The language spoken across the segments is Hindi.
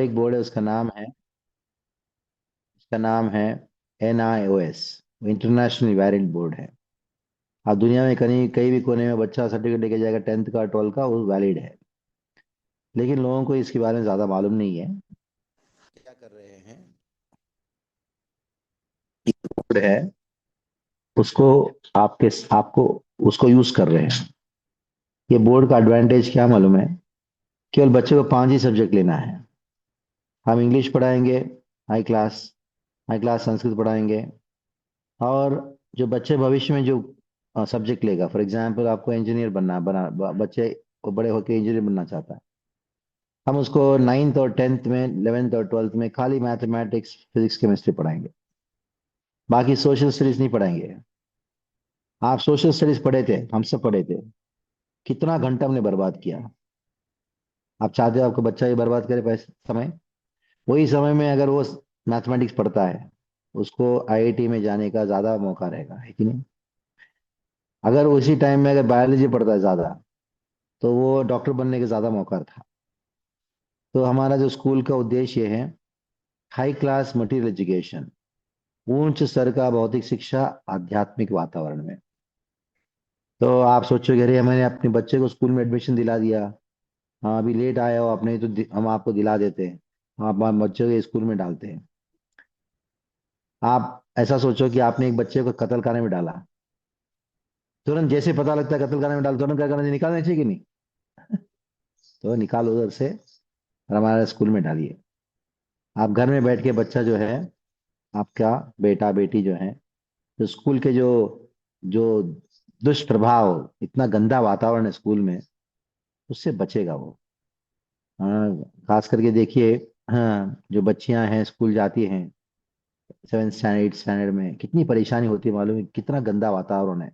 एक बोर्ड है, उसका नाम है NIOS। इंटरनेशनल वेरिएंट बोर्ड है। अब दुनिया में कहीं कहीं भी कोने में बच्चा सर्टिफिकेट लेके जाएगा 10th का 12th का, वो वैलिड है। लेकिन लोगों को इसके बारे में ज़्यादा मालूम नहीं है। क्या कर रहे हैं, बोर्ड है, उसको आपके आपको उसको यूज कर रहे हैं। ये बोर्ड का एडवांटेज क्या मालूम है? केवल बच्चे को 5 ही सब्जेक्ट लेना है। हम इंग्लिश पढ़ाएंगे, high class high class Sanskrit पढ़ाएंगे। और जो बच्चे भविष्य में जो सब्जेक्ट लेगा, फॉर एग्जाम्पल आपको इंजीनियर बच्चे को बड़े होकर इंजीनियर बनना चाहता है, हम उसको 9th और 10th में, 11th और 12th में खाली मैथमेटिक्स फिजिक्स केमिस्ट्री पढ़ाएंगे। बाकी सोशल स्टडीज नहीं पढ़ाएंगे। आप सोशल स्टडीज पढ़े थे, हम सब पढ़े थे, कितना घंटा हमने बर्बाद किया। आप चाहते हो आपका बच्चा ये बर्बाद करे पैसे समय? वही समय में अगर वो मैथमेटिक्स पढ़ता है, उसको IIT में जाने का ज्यादा मौका रहेगा, है कि नहीं? अगर उसी टाइम में अगर बायोलॉजी पढ़ता है ज्यादा, तो वो डॉक्टर बनने का ज्यादा मौका था। तो हमारा जो स्कूल का उद्देश्य है, हाई क्लास मटेरियल एजुकेशन, उच्च स्तर का भौतिक शिक्षा आध्यात्मिक वातावरण में। तो आप सोचोगे अरे मैंने अपने बच्चे को स्कूल में एडमिशन दिला दिया, हाँ अभी लेट आए हो आपने तो हम आपको दिला देते हैं, आप बच्चे को स्कूल में डालते हैं। आप ऐसा सोचो कि आपने एक बच्चे को कत्ल खाने में डाला, तुरंत जैसे पता लगता है कत्ल खाने में डाल, तुरंत क्या करना चाहिए? निकालना चाहिए कि नहीं? तो निकालो उधर से और हमारे स्कूल में डालिए। आप घर में बैठ के बच्चा जो है, आपका बेटा बेटी जो है, तो स्कूल के जो जो दुष्प्रभाव, इतना गंदा वातावरण है स्कूल में, उससे बचेगा वो। हाँ, खास करके देखिए, हाँ जो बच्चियां हैं स्कूल जाती हैं 7th स्टैंडर्ड 8th स्टैंडर्ड में, कितनी परेशानी होती है मालूम है? कितना गंदा वातावरण है।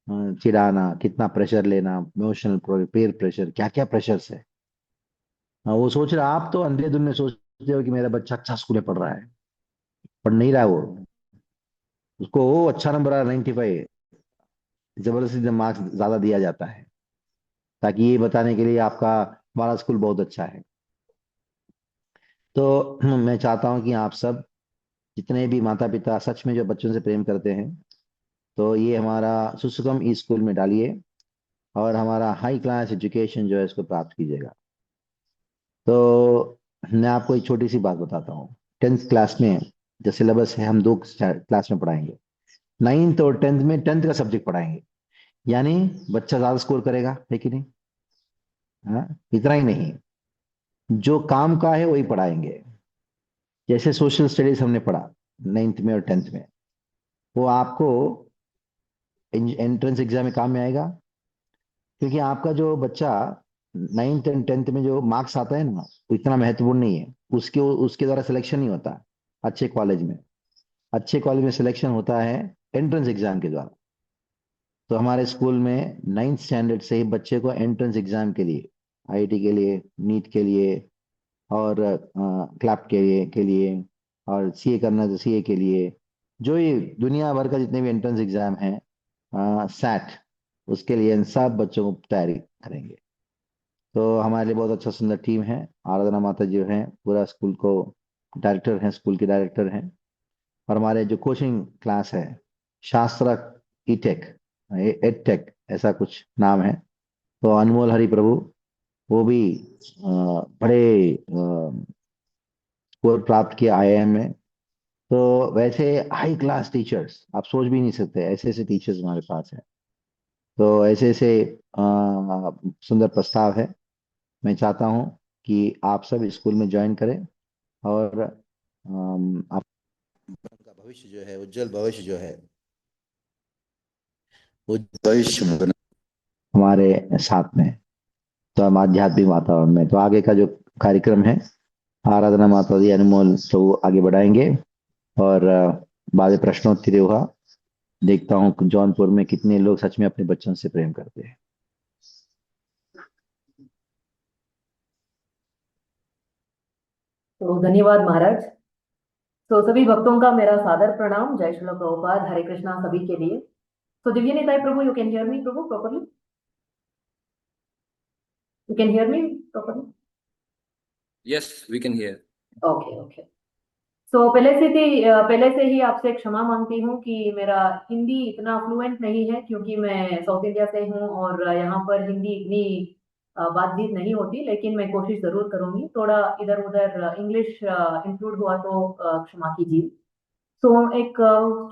हाँ, चिढ़ाना, कितना प्रेशर लेना, इमोशनल पेयर प्रेशर, क्या क्या प्रेशर्स है। हाँ, वो सोच रहा, आप तो अंधे धुंधले सोचते हो कि मेरा बच्चा अच्छा स्कूल में पढ़ रहा है, पढ़ नहीं रहा है वो। उसको वो अच्छा नंबर आ 95, जबरदस्ती मार्क्स ज्यादा दिया जाता है, ताकि ये बताने के लिए आपका हमारा स्कूल बहुत अच्छा है। तो मैं चाहता हूँ कि आप सब, जितने भी माता पिता सच में जो बच्चों से प्रेम करते हैं, तो ये हमारा सुसुकम ई स्कूल में डालिए और हमारा हाई क्लास एजुकेशन जो है इसको प्राप्त कीजिएगा। तो मैं आपको एक छोटी सी बात बताता हूँ। 10th क्लास में जो सिलेबस है, हम 2 क्लास में पढ़ाएंगे। 9th और 10th में 10th का सब्जेक्ट पढ़ाएंगे, यानी बच्चा ज्यादा स्कोर करेगा, है कि नहीं? हाँ, इतना ही नहीं, जो काम का है वही पढ़ाएंगे। जैसे सोशल स्टडीज हमने पढ़ा 9th में और 10th में, वो आपको एंट्रेंस एग्जाम में काम में आएगा। क्योंकि आपका जो बच्चा 9th एंड 10th में जो मार्क्स आता है ना, वो इतना महत्वपूर्ण नहीं है। उसके उसके द्वारा सिलेक्शन नहीं होता अच्छे कॉलेज में। अच्छे कॉलेज में सिलेक्शन होता है एंट्रेंस एग्जाम के द्वारा। तो हमारे स्कूल में 9th स्टैंडर्ड से ही बच्चे को एंट्रेंस एग्जाम के लिए, IIT के लिए, नीट के लिए, और क्लैप के लिए और CA करना है तो CA के लिए, जो ये दुनिया भर का जितने भी एंट्रेंस एग्जाम है, SAT, उसके लिए इन सब बच्चों को तैयारी करेंगे। तो हमारे लिए बहुत अच्छा सुंदर टीम है। आराधना माता जो है पूरा स्कूल को डायरेक्टर हैं, स्कूल के डायरेक्टर हैं। और हमारे जो कोचिंग क्लास है, शास्त्र ईटेक, एडटेक ऐसा कुछ नाम है, तो अनमोल हरि प्रभु, वो भी बड़े स्कोर प्राप्त किया IIM में। तो वैसे हाई क्लास टीचर्स आप सोच भी नहीं सकते, ऐसे ऐसे टीचर्स हमारे पास हैं। तो ऐसे ऐसे सुंदर प्रस्ताव है। मैं चाहता हूँ कि आप सब स्कूल में ज्वाइन करें और आपका भविष्य जो है, उज्जवल भविष्य जो है, वो भविष्य में बना हमारे साथ में। तो हम आध्यात्मिक वातावरण में, तो आगे का जो कार्यक्रम है, आराधना माता दी अनमोल प्रभु आगे बढ़ाएंगे। और बाद में प्रश्नोत्तरी होगा। देखता हूँ जौनपुर में कितने लोग सच में अपने बच्चों से प्रेम करते हैं। तो धन्यवाद महाराज। तो सभी भक्तों का मेरा सादर प्रणाम। जय श्रील प्रभुपाद, हरे कृष्णा सभी के लिए। तो Divya Nitai Prabhu, you can hear me Prabhu properly? You can hear me properly? Yes, we can hear. Okay okay. So पहले से ही आपसे क्षमा मांगती हूँ कि मेरा हिंदी इतना फ्लुएंट नहीं है, क्योंकि मैं साउथ इंडिया से हूँ और यहाँ पर हिंदी इतनी बातचीत नहीं होती, लेकिन मैं कोशिश जरूर करूंगी। थोड़ा इधर उधर इंग्लिश इंक्लूड हुआ तो क्षमा कीजिए। सो एक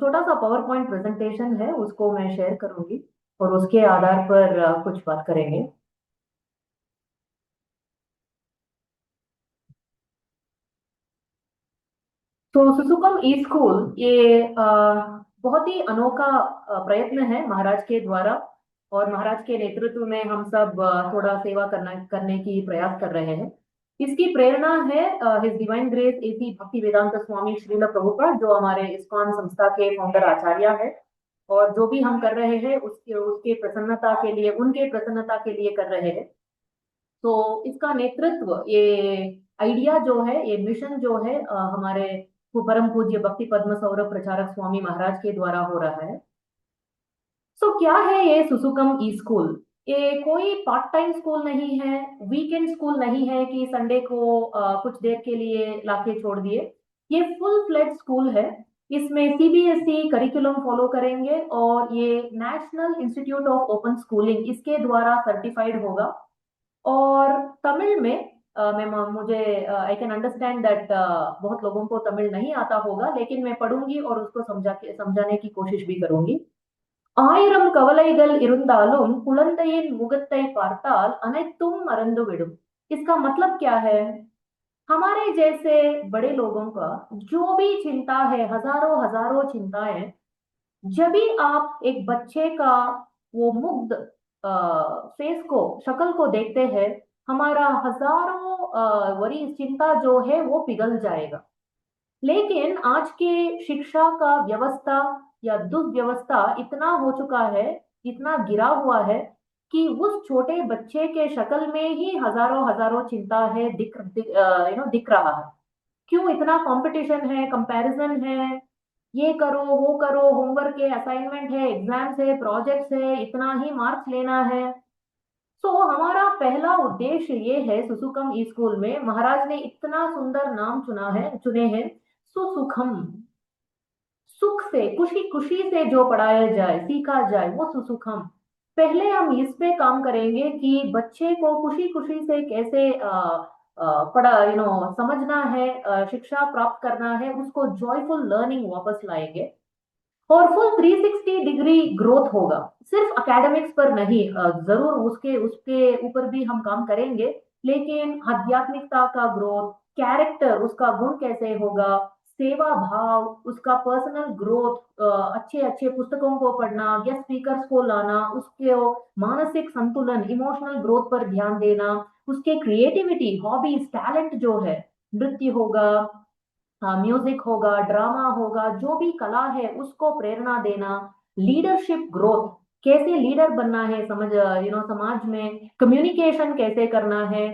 छोटा सा पावर पॉइंट प्रेजेंटेशन है, उसको मैं शेयर करूंगी और उसके आधार पर कुछ बात करेंगे। तो सुसुकम ई स्कूल ये बहुत ही अनोखा प्रयत्न है महाराज के द्वारा, और महाराज के नेतृत्व में हम सब थोड़ा सेवा करने की प्रयास कर रहे हैं। इसकी प्रेरणा है हिज डिवाइन ग्रेस एसी भक्ति वेदांत स्वामी श्रील प्रभुपाद, जो हमारे इस्कॉन संस्था के फाउंडर आचार्य है। और जो भी हम कर रहे हैं उसके उसके प्रसन्नता के लिए, उनके प्रसन्नता के लिए कर रहे हैं। तो इसका नेतृत्व, ये आइडिया जो है, ये मिशन जो है हमारे परम पूज्य भक्ति पद्म सौरभ प्रचारक स्वामी महाराज के द्वारा हो रहा है। सो क्या है ये सुसुकम ई स्कूल? ये कोई पार्ट टाइम स्कूल नहीं है, वीकेंड स्कूल नहीं है कि संडे को कुछ देर के लिए लाके छोड़ दिए। ये फुल फ्लेज स्कूल है। इसमें सीबीएसई करिकुलम फॉलो करेंगे और ये national institute of open schooling इसके द्वारा सर्टिफाइड होगा। और तमिल में मैं मुझे आई कैन अंडरस्टैंड दैट बहुत लोगों को तमिल नहीं आता होगा, लेकिन मैं पढ़ूंगी और उसको समझाने की कोशिश भी करूंगी। ஆயிரம் கவலைகள் இருந்தாலும் குழந்தையின் முகத்தை பார்த்தால் அனைத்தும் மறந்துவிடும்। इसका मतलब क्या है? हमारे जैसे बड़े लोगों का जो भी चिंता है, हजारों हजारों चिंताएं, जब भी आप एक बच्चे का वो मुग्ध फेस को, शक्ल को देखते हैं, हमारा हजारों वरी चिंता जो है वो पिघल जाएगा। लेकिन आज के शिक्षा का व्यवस्था या दुर्व्यवस्था इतना हो चुका है, इतना गिरा हुआ है कि उस छोटे बच्चे के शक्ल में ही हजारों हजारों चिंता है, दिख रहा है। क्यों? इतना कंपटीशन है, कंपैरिजन है, ये करो वो करो, होमवर्क है, असाइनमेंट है, एग्जाम्स है, प्रोजेक्ट्स है, इतना ही मार्क्स लेना है। सो हमारा पहला उद्देश्य ये है, सुसुकम ई स्कूल में महाराज ने इतना सुंदर नाम चुने हैं, सुसुखम। सुख से, खुशी खुशी से जो पढ़ाया जाए, सीखा जाए, वो सुसुखम। पहले हम इस पे काम करेंगे कि बच्चे को खुशी खुशी से कैसे पढ़ा समझना है, शिक्षा प्राप्त करना है, उसको जॉयफुल लर्निंग वापस लाएंगे। और फुल 360 डिग्री ग्रोथ होगा, सिर्फ एकेडमिक्स पर नहीं, जरूर उसके उसके ऊपर भी हम काम करेंगे, लेकिन आध्यात्मिकता का ग्रोथ, कैरेक्टर, उसका गुण कैसे होगा, सेवा भाव, उसका पर्सनल ग्रोथ, अच्छे अच्छे पुस्तकों को पढ़ना, गेस्ट स्पीकर्स को लाना, उसके मानसिक संतुलन, इमोशनल ग्रोथ पर ध्यान देना, उसके क्रिएटिविटी, हॉबीज, टैलेंट जो है, नृत्य होगा, म्यूजिक होगा, ड्रामा होगा, जो भी कला है उसको प्रेरणा देना। लीडरशिप ग्रोथ, कैसे लीडर बनना है, समाज में कम्युनिकेशन कैसे करना है,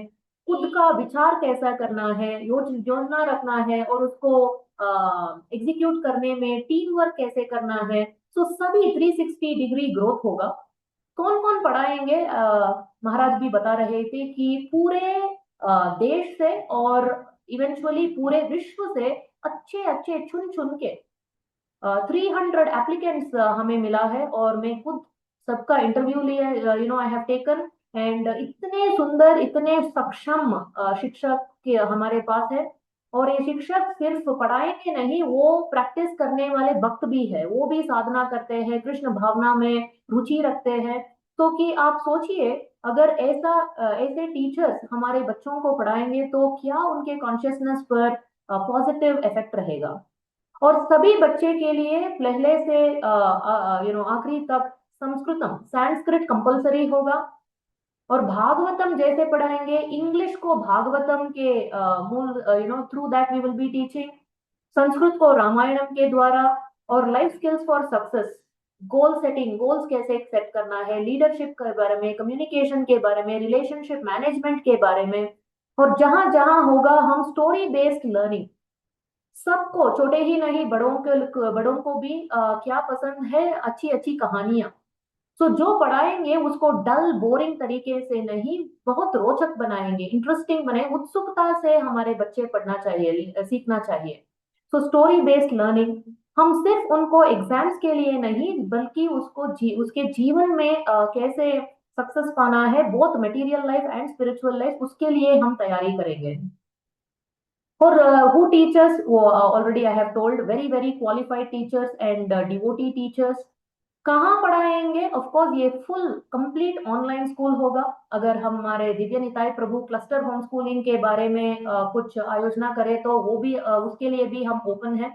खुद का विचार कैसा करना है, योजना रखना है और उसको एग्जीक्यूट करने में टीम वर्क कैसे करना है। तो सभी 360 डिग्री ग्रोथ होगा। कौन कौन पढ़ाएंगे? महाराज भी बता रहे थे कि पूरे देश से और इवेंचुअली पूरे विश्व से अच्छे अच्छे चुन चुन के 300 एप्लीकेंट्स हमें मिला है, और मैं खुद सबका इंटरव्यू लिया, आई हैव टेकन। एंड इतने सुंदर, इतने सक्षम शिक्षक के हमारे पास है। और ये शिक्षक सिर्फ पढ़ाएंगे नहीं, वो प्रैक्टिस करने वाले भक्त भी है, वो भी साधना करते हैं, कृष्ण भावना में रुचि रखते हैं। तो कि आप सोचिए, अगर ऐसे टीचर्स हमारे बच्चों को पढ़ाएंगे तो क्या उनके कॉन्शियसनेस पर पॉजिटिव इफेक्ट रहेगा। और सभी बच्चे के लिए पहले से आखिरी तक संस्कृतम, संस्कृत कंपलसरी होगा। और भागवतम जैसे पढ़ाएंगे, इंग्लिश को भागवतम के मूल, through that we will be teaching, Sanskrit को रामायणम के द्वारा। और life skills for success, goal setting, goals कैसे सेट करना है, लीडरशिप के बारे में, कम्युनिकेशन के बारे में, रिलेशनशिप मैनेजमेंट के बारे में। और जहां जहां होगा हम स्टोरी बेस्ड लर्निंग, सबको, छोटे ही नहीं, बड़ों को भी क्या पसंद है, अच्छी अच्छी कहानियां। सो जो पढ़ाएंगे उसको डल बोरिंग तरीके से नहीं, बहुत रोचक बनाएंगे, इंटरेस्टिंग बनाए, उत्सुकता से हमारे बच्चे पढ़ना चाहिए, सीखना चाहिए। सो स्टोरी बेस्ड लर्निंग, हम सिर्फ उनको एग्जाम्स के लिए नहीं बल्कि उसके जीवन में कैसे सक्सेस पाना है, both material life and spiritual life, उसके लिए हम तैयारी करेंगे। For who teachers, already I have told, very very qualified teachers and devotee teachers। कहाँ पढ़ाएंगे? ऑफ कोर्स ये फुल कंप्लीट ऑनलाइन स्कूल होगा। अगर हम हमारे दिव्य निताय प्रभु क्लस्टर होम स्कूलिंग के बारे में कुछ आयोजना करें तो वो भी उसके लिए भी हम ओपन है।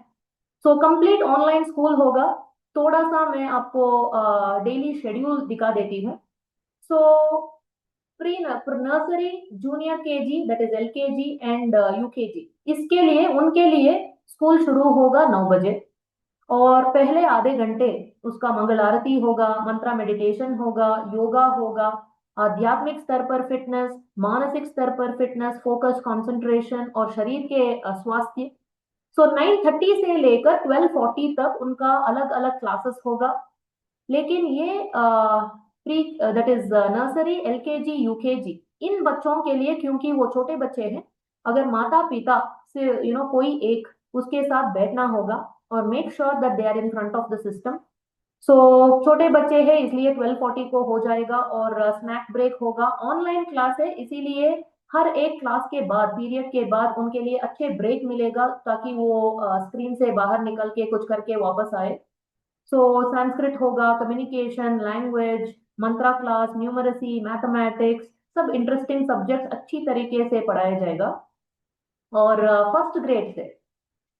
सो कंप्लीट ऑनलाइन स्कूल होगा। थोड़ा सा मैं आपको डेली शेड्यूल दिखा देती हूँ। सो pre nursery, junior KG, that is LKG and UKG, इसके लिए उनके लिए स्कूल शुरू होगा 9 बजे। और पहले आधे घंटे उसका मंगल आरती होगा, मंत्रा मेडिटेशन होगा, योगा होगा, आध्यात्मिक स्तर पर फिटनेस, मानसिक स्तर पर फिटनेस, फोकस, कंसंट्रेशन और शरीर के स्वास्थ्य। सो 9:30 से लेकर 12:40 तक उनका अलग अलग क्लासेस होगा। लेकिन ये pre that is nursery, LKG, UKG, इन बच्चों के लिए, क्योंकि वो छोटे बच्चे हैं, अगर माता पिता से कोई एक उसके साथ बैठना होगा और make sure that they are in front of the system. So छोटे बच्चे हैं इसलिए 12:40 को हो जाएगा और स्नैक ब्रेक होगा। ऑनलाइन क्लास है इसीलिए हर एक क्लास के बाद, पीरियड के बाद उनके लिए अच्छे ब्रेक मिलेगा ताकि वो स्क्रीन से बाहर निकल के कुछ करके वापस आए। सो संस्कृत होगा, कम्युनिकेशन, लैंग्वेज, मंत्रा क्लास, न्यूमरसी, मैथमेटिक्स, सब इंटरेस्टिंग सब्जेक्ट अच्छी तरीके से पढ़ाया जाएगा। और फर्स्ट ग्रेड से,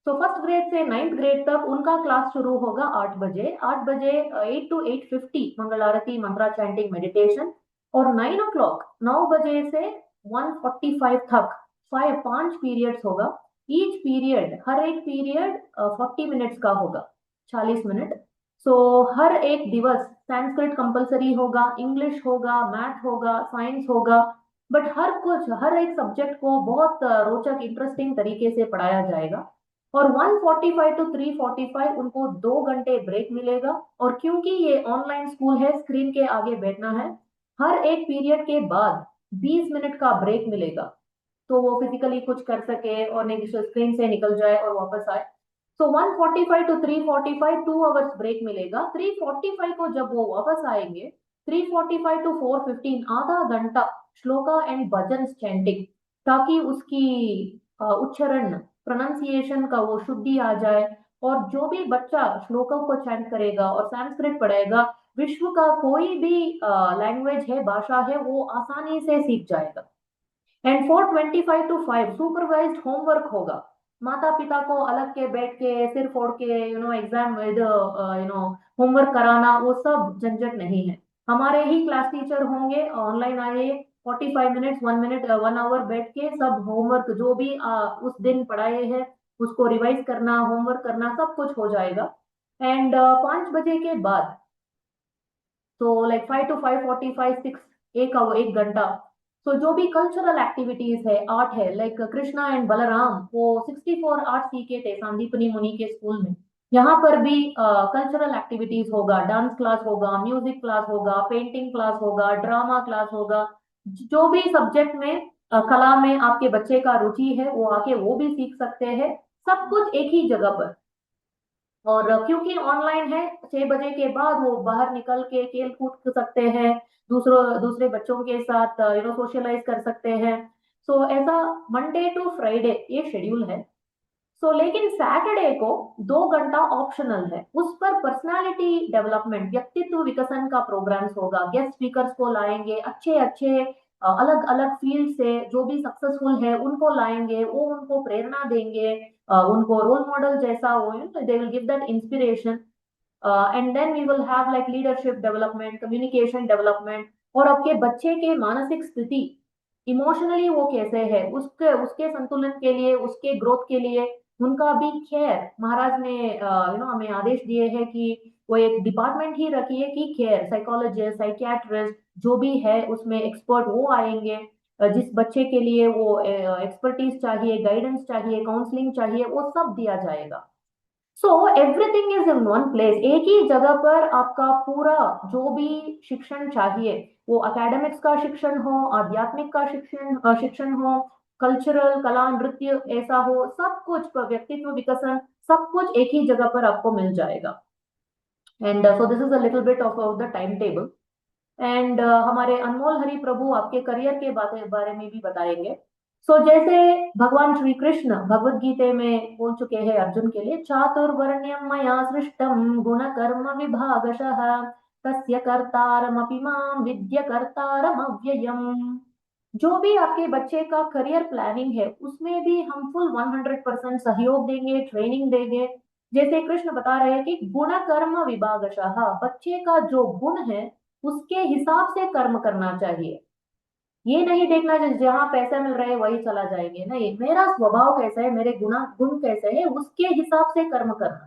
तो फर्स्ट ग्रेड से 9th ग्रेड तक उनका क्लास शुरू होगा 8 बजे। 8 बजे 8 to 8:50 Mangal Aarti, Mantra chanting, meditation. और 9 o'clock, 9 बजे से 1:45 तक 5 पीरियड्स होगा। ईच पीरियड, हर एक पीरियड 40 मिनट्स का होगा, 40 मिनट। सो हर एक दिवस संस्कृत कंपलसरी होगा, इंग्लिश होगा, मैथ होगा, साइंस होगा, बट हर एक सब्जेक्ट को बहुत रोचक इंटरेस्टिंग तरीके से पढ़ाया जाएगा। और 1:45 to 3:45 उनको 2 घंटे ब्रेक मिलेगा। और क्योंकि ये ऑनलाइन स्कूल है, स्क्रीन के आगे बैठना है, हर एक पीरियड के बाद 20 मिनट का ब्रेक मिलेगा, तो वो फिजिकली कुछ कर सके और नहीं स्क्रीन से निकल जाए और वापस आए। सो 1:45 to 3:45 2 आवर्स ब्रेक मिलेगा। 3:45 को जब वो वापस आएंगे, 3:45 to 4:15 आधा घंटा श्लोका एंड भजन चैंटिंग, ताकि उसकी उच्चारण, प्रोनाउंसिएशन का वो शुद्धि आ जाए। और जो भी बच्चा श्लोकों को चैंट करेगा और संस्कृत पढ़ेगा, विश्व का कोई भी लैंग्वेज है, भाषा है, वो आसानी से सीख जाएगा। एंड 4:25 to 5 सुपरवाइज्ड होमवर्क होगा। माता पिता को अलग के बैठ के सिर फोड़ के एग्जाम होमवर्क कराना, वो सब झंझट नहीं है। हमारे ही क्लास टीचर होंगे, ऑनलाइन आए, 45 मिनट्स, 1 मिनट, 1 आवर बैठ के सब होमवर्क जो भी उस दिन पढ़ाए हैं उसको रिवाइज करना, होमवर्क करना, सब कुछ हो जाएगा। एंड 5 बजे के बाद, तो लाइक 5 to 5:45, 6, 1 घंटा। तो जो भी कल्चरल एक्टिविटीज है, आर्ट है, लाइक कृष्णा एंड बलराम, वो 64 आर्ट सीखे थे संदीपनी मुनि के स्कूल में। यहाँ पर भी कल्चरल एक्टिविटीज होगा, डांस क्लास होगा, म्यूजिक क्लास होगा, पेंटिंग क्लास होगा, ड्रामा क्लास होगा। जो भी सब्जेक्ट में कला में आपके बच्चे का रुचि है वो आके वो भी सीख सकते हैं, सब कुछ एक ही जगह पर। और क्योंकि ऑनलाइन है, 6 बजे के बाद वो बाहर निकल के खेल कूद सकते हैं, दूसरे बच्चों के साथ सोशलाइज कर सकते हैं। सो ऐसा मंडे टू फ्राइडे ये शेड्यूल है। सो लेकिन सैटरडे को 2 घंटा ऑप्शनल है, उस पर पर्सनालिटी डेवलपमेंट, व्यक्तित्व विकसन का प्रोग्राम्स होगा। गेस्ट स्पीकर्स को लाएंगे, अच्छे अच्छे अलग अलग फील्ड से जो भी सक्सेसफुल है उनको लाएंगे, वो उनको प्रेरणा देंगे, उनको रोल मॉडल जैसा हो, they will give that inspiration. And then we will have like leadership development, communication development. और आपके बच्चे के मानसिक स्थिति, इमोशनली वो कैसे है, उसके उसके संतुलन के लिए, उसके ग्रोथ के लिए उनका भी केयर, महाराज ने हमें आदेश दिए हैं कि वो एक डिपार्टमेंट ही रखिए कि केयर, साइकोलॉजिस्ट, साइकियाट्रिस्ट जो भी है उसमें एक्सपर्ट वो आएंगे। जिस बच्चे के लिए वो एक्सपर्टीज चाहिए, गाइडेंस चाहिए, काउंसलिंग चाहिए, वो सब दिया जाएगा। So everything is in one place, एक ही जगह पर आपका पूरा जो भी शिक्षण चाहिए, वो एकेडमिक्स का शिक्षण हो, आध्यात्मिक का शिक्षण हो, कल्चरल कला नृत्य ऐसा हो, सब कुछ व्यक्तित्व विकसन, सब कुछ एक ही जगह पर आपको मिल जाएगा। And so this is a little bit of the time table. And हमारे अनमोल हरि प्रभु आपके करियर के बारे में भी बताएंगे। सो जैसे भगवान श्री कृष्ण भगवत गीता में बोल चुके हैं अर्जुन के लिए, चातुर्वर्ण्यम मया सृष्टम गुण कर्म विभागशः तस्य कर्तारमपि मां विद्य कर्तारम अव्ययम। जो भी आपके बच्चे का करियर प्लानिंग है उसमें भी हम फुल 100% सहयोग देंगे, ट्रेनिंग देंगे। जैसे कृष्ण बता रहे हैं कि गुण कर्म विभागशः, बच्चे का जो गुण है उसके हिसाब से कर्म करना चाहिए। ये नहीं देखना जहां पैसा मिल रहा है वही चला जाएंगे, नहीं, मेरा स्वभाव कैसा है, मेरे गुण कैसे है, उसके हिसाब से कर्म करना।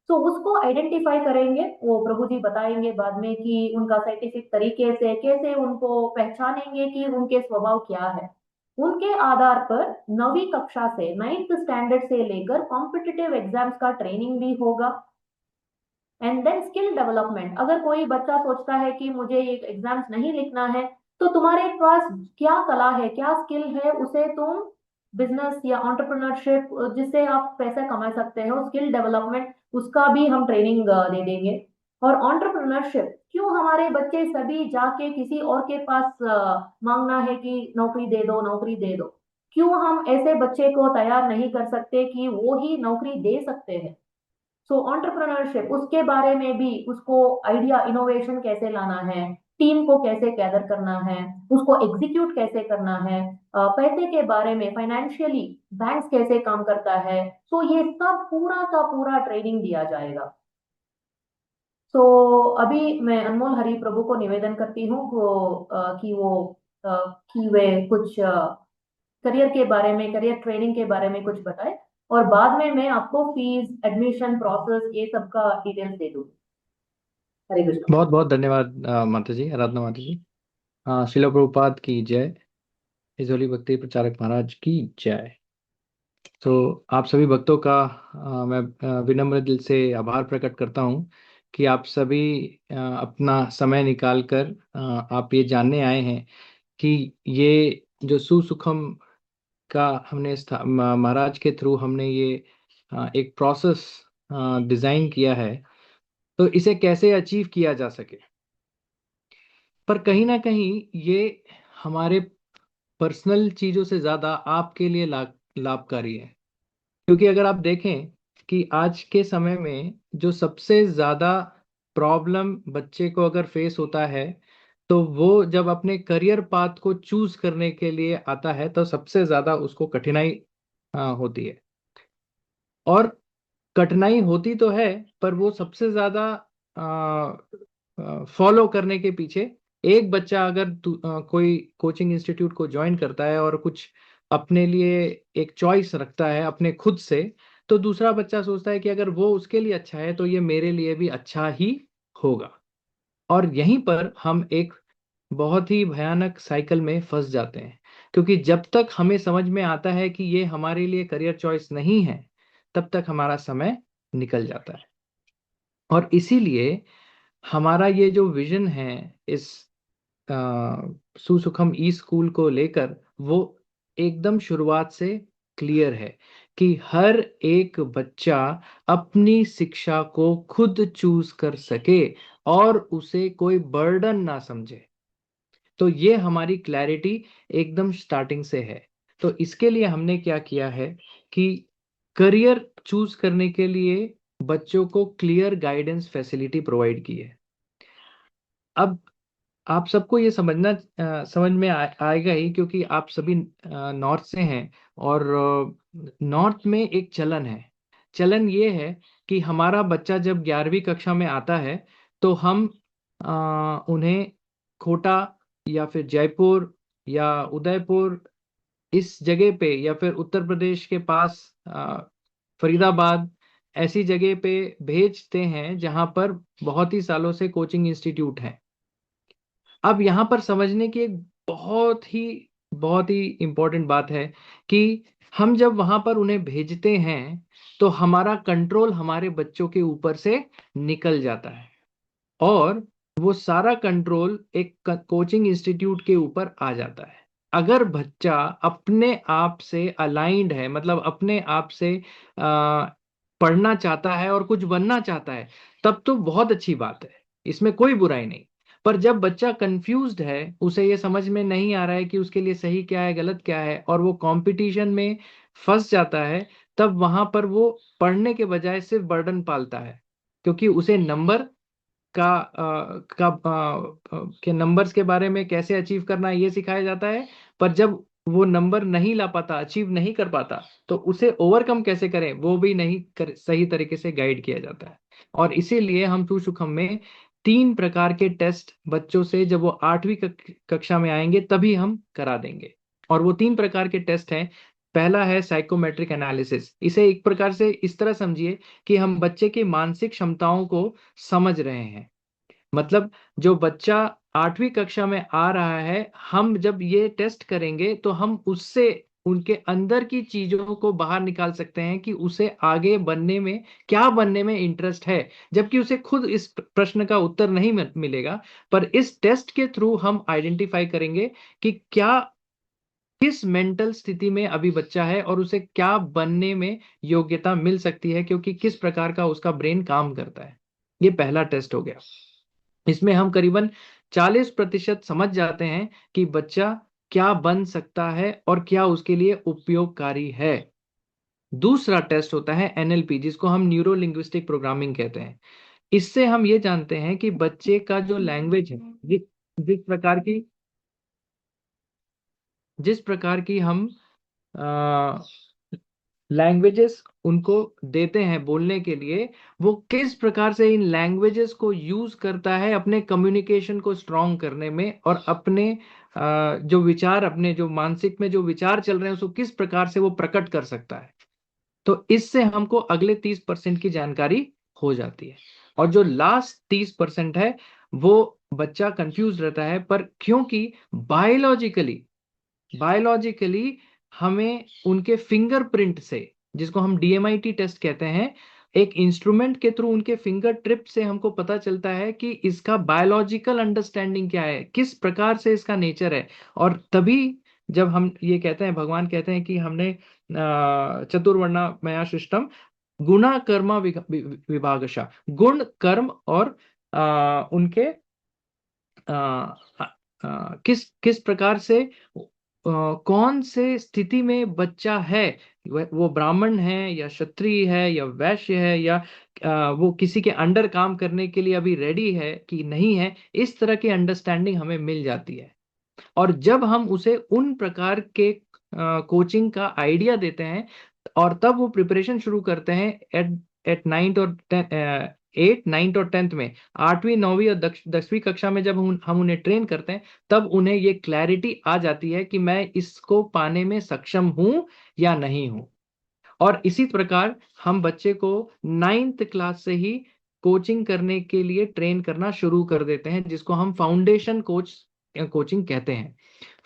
तो उसको आइडेंटिफाई करेंगे, वो प्रभु जी बताएंगे बाद में कि उनका साइंटिफिक तरीके से कैसे उनको पहचानेंगे कि उनके स्वभाव क्या है। उनके आधार पर 9वीं कक्षा से 9th स्टैंडर्ड से लेकर कॉम्पिटिटिव एग्जाम्स का ट्रेनिंग भी होगा। एंड देन स्किल डेवलपमेंट, अगर कोई बच्चा सोचता है कि मुझे ये एग्जाम्स नहीं लिखना है, तो तुम्हारे पास क्या कला है, क्या स्किल है, उसे तुम बिजनेस या एंटरप्रेन्योरशिप जिससे आप पैसा कमा सकते हो, स्किल डेवलपमेंट, उसका भी हम ट्रेनिंग दे देंगे। और एंटरप्रेन्योरशिप, क्यों हमारे बच्चे सभी जाके किसी और के पास मांगना है कि नौकरी दे दो, नौकरी दे दो? क्यों हम ऐसे बच्चे को तैयार नहीं कर सकते कि वो ही नौकरी दे सकते हैं? सो एंटरप्रेन्योरशिप, उसके बारे में भी उसको आइडिया, इनोवेशन कैसे लाना है, टीम को कैसे गैदर करना है, उसको एग्जीक्यूट कैसे करना है, पैसे के बारे में फाइनेंशियली बैंक्स कैसे काम करता है, तो ये सब पूरा का पूरा ट्रेनिंग दिया जाएगा। सो अभी मैं अनमोल हरि प्रभु को निवेदन करती हूँ कि वो अ, कि वे कुछ करियर के बारे में, करियर ट्रेनिंग के बारे में कुछ बताए, और बाद में मैं आपको फीस, एडमिशन प्रोसेस, ये सब का डिटेल्स दे दूंगी। हरे कृष्ण। बहुत बहुत धन्यवाद माता जी, आराधना माता जी। शिला प्रभुपाद की जय। इजोली भक्ति प्रचारक महाराज की जय। तो आप सभी भक्तों का मैं विनम्र दिल से आभार प्रकट करता हूँ कि आप सभी अपना समय निकालकर आप ये जानने आए हैं कि ये जो सुसुखम का हमने महाराज के थ्रू हमने ये एक प्रोसेस डिजाइन किया है, तो इसे कैसे अचीव किया जा सके। पर कहीं ना कहीं ये हमारे पर्सनल चीजों से ज्यादा आपके लिए लाभकारी है। क्योंकि अगर आप देखें कि आज के समय में जो सबसे ज्यादा प्रॉब्लम बच्चे को अगर फेस होता है, तो वो जब अपने करियर पाथ को चूज करने के लिए आता है तो सबसे ज्यादा उसको कठिनाई होती है। और कठिनाई होती तो है, पर वो सबसे ज्यादा फॉलो करने के पीछे, एक बच्चा अगर कोई कोचिंग इंस्टीट्यूट को ज्वाइन करता है और कुछ अपने लिए एक चॉइस रखता है अपने खुद से, तो दूसरा बच्चा सोचता है कि अगर वो उसके लिए अच्छा है तो ये मेरे लिए भी अच्छा ही होगा। और यहीं पर हम एक बहुत ही भयानक साइकिल में फंस जाते हैं। क्योंकि जब तक हमें समझ में आता है कि ये हमारे लिए करियर चॉइस नहीं है, तब तक हमारा समय निकल जाता है। और इसीलिए हमारा ये जो विजन है इस सुसुखम ई स्कूल को लेकर, वो एकदम शुरुआत से क्लियर है कि हर एक बच्चा अपनी शिक्षा को खुद चूज कर सके और उसे कोई बर्डन ना समझे। तो ये हमारी क्लैरिटी एकदम स्टार्टिंग से है। तो इसके लिए हमने क्या किया है कि करियर चूज करने के लिए बच्चों को क्लियर गाइडेंस फैसिलिटी प्रोवाइड की है। अब आप सबको ये समझ में आएगा ही, क्योंकि आप सभी नॉर्थ से हैं। और नॉर्थ में एक चलन है। चलन ये है कि हमारा बच्चा जब 11वीं कक्षा में आता है तो हम उन्हें कोटा या फिर जयपुर या उदयपुर, इस जगह पे, या फिर उत्तर प्रदेश के पास फरीदाबाद, ऐसी जगह पे भेजते हैं जहां पर बहुत ही सालों से कोचिंग इंस्टीट्यूट हैं। अब यहाँ पर समझने की एक बहुत ही इम्पोर्टेंट बात है कि हम जब वहां पर उन्हें भेजते हैं तो हमारा कंट्रोल हमारे बच्चों के ऊपर से निकल जाता है, और वो सारा कंट्रोल एक कोचिंग इंस्टीट्यूट के ऊपर आ जाता है। अगर बच्चा अपने आप से अलाइंड है, मतलब अपने आप से पढ़ना चाहता है और कुछ बनना चाहता है, तब तो बहुत अच्छी बात है, इसमें कोई बुराई नहीं। पर जब बच्चा कंफ्यूज्ड है, उसे ये समझ में नहीं आ रहा है कि उसके लिए सही क्या है गलत क्या है, और वो कंपटीशन में फंस जाता है, तब वहां पर वो पढ़ने के बजाय सिर्फ बर्डन पालता है, क्योंकि उसे नंबर के नंबर्स के बारे में कैसे अचीव करना है ये सिखाया जाता है। पर जब वो नंबर नहीं ला पाता, अचीव नहीं कर पाता, तो उसे ओवरकम कैसे करें वो भी नहीं सही तरीके से गाइड किया जाता है। और इसीलिए हम सुखम में 3 प्रकार के टेस्ट बच्चों से जब वो 8वीं कक्षा में आएंगे तभी हम करा देंगे। और वो 3 प्रकार के टेस्ट हैं। पहला है साइकोमेट्रिक एनालिसिस। इसे एक प्रकार से इस तरह समझिए कि हम बच्चे की मानसिक क्षमताओं को समझ रहे हैं। मतलब जो बच्चा 8वीं कक्षा में आ रहा है, हम जब ये टेस्ट करेंगे तो हम उससे उनके अंदर की चीजों को बाहर निकाल सकते हैं कि उसे आगे बनने में, क्या बनने में इंटरेस्ट है, जबकि उसे खुद इस प्रश्न का उत्तर नहीं मिलेगा। पर इस टेस्ट के थ्रू हम आइडेंटिफाई करेंगे कि क्या, किस मेंटल स्थिति में अभी बच्चा है और उसे क्या बनने में योग्यता मिल सकती है, क्योंकि किस प्रकार का उसका ब्रेन काम करता है। ये पहला टेस्ट हो गया। इसमें हम करीबन 40% समझ जाते हैं कि बच्चा क्या बन सकता है और क्या उसके लिए उपयोगकारी है। दूसरा टेस्ट होता है एनएलपी, जिसको हम न्यूरो लिंग्विस्टिक प्रोग्रामिंग कहते हैं। इससे हम ये जानते हैं कि बच्चे का जो लैंग्वेज है, जिस जिस प्रकार की जिस प्रकार की हम लैंग्वेजेस उनको देते हैं बोलने के लिए, वो किस प्रकार से इन लैंग्वेजेस को यूज करता है अपने कम्युनिकेशन को स्ट्रांग करने में, और अपने जो विचार, अपने जो मानसिक में जो विचार चल रहे हैं उसको किस प्रकार से वो प्रकट कर सकता है। तो इससे हमको अगले 30% की जानकारी हो जाती है। और जो लास्ट 30% है, वो बच्चा कंफ्यूज रहता है, पर क्योंकि बायोलॉजिकली बायोलॉजिकली हमें उनके फिंगरप्रिंट से, जिसको हम डीएमआईटी टेस्ट कहते हैं, एक इंस्ट्रूमेंट के थ्रू उनके फिंगर ट्रिप से हमको पता चलता है कि इसका बायोलॉजिकल अंडरस्टैंडिंग क्या है, किस प्रकार से इसका नेचर है। और तभी जब हम ये कहते हैं, भगवान कहते हैं कि हमने चतुर्वर्णा मया सृष्टम गुणा कर्म विभागशः, गुण कर्म और उनके अ, किस किस प्रकार से कौन से स्थिति में बच्चा है, वो ब्राह्मण है या क्षत्रिय है या वैश्य है, या वो किसी के अंडर काम करने के लिए अभी रेडी है कि नहीं है, इस तरह की अंडरस्टैंडिंग हमें मिल जाती है। और जब हम उसे उन प्रकार के कोचिंग का आइडिया देते हैं, और तब वो प्रिपरेशन शुरू करते हैं एट एट नाइन्थ और 8, 9 और 10 में, 8वीं 9वीं और 10वीं कक्षा में जब हम उन्हें ट्रेन करते हैं, तब उन्हें ये क्लैरिटी आ जाती है कि मैं इसको पाने में सक्षम हूं या नहीं हूं। और इसी प्रकार हम बच्चे को 9th क्लास से ही कोचिंग करने के लिए ट्रेन करना शुरू कर देते हैं, जिसको हम फाउंडेशन कोचिंग कहते हैं।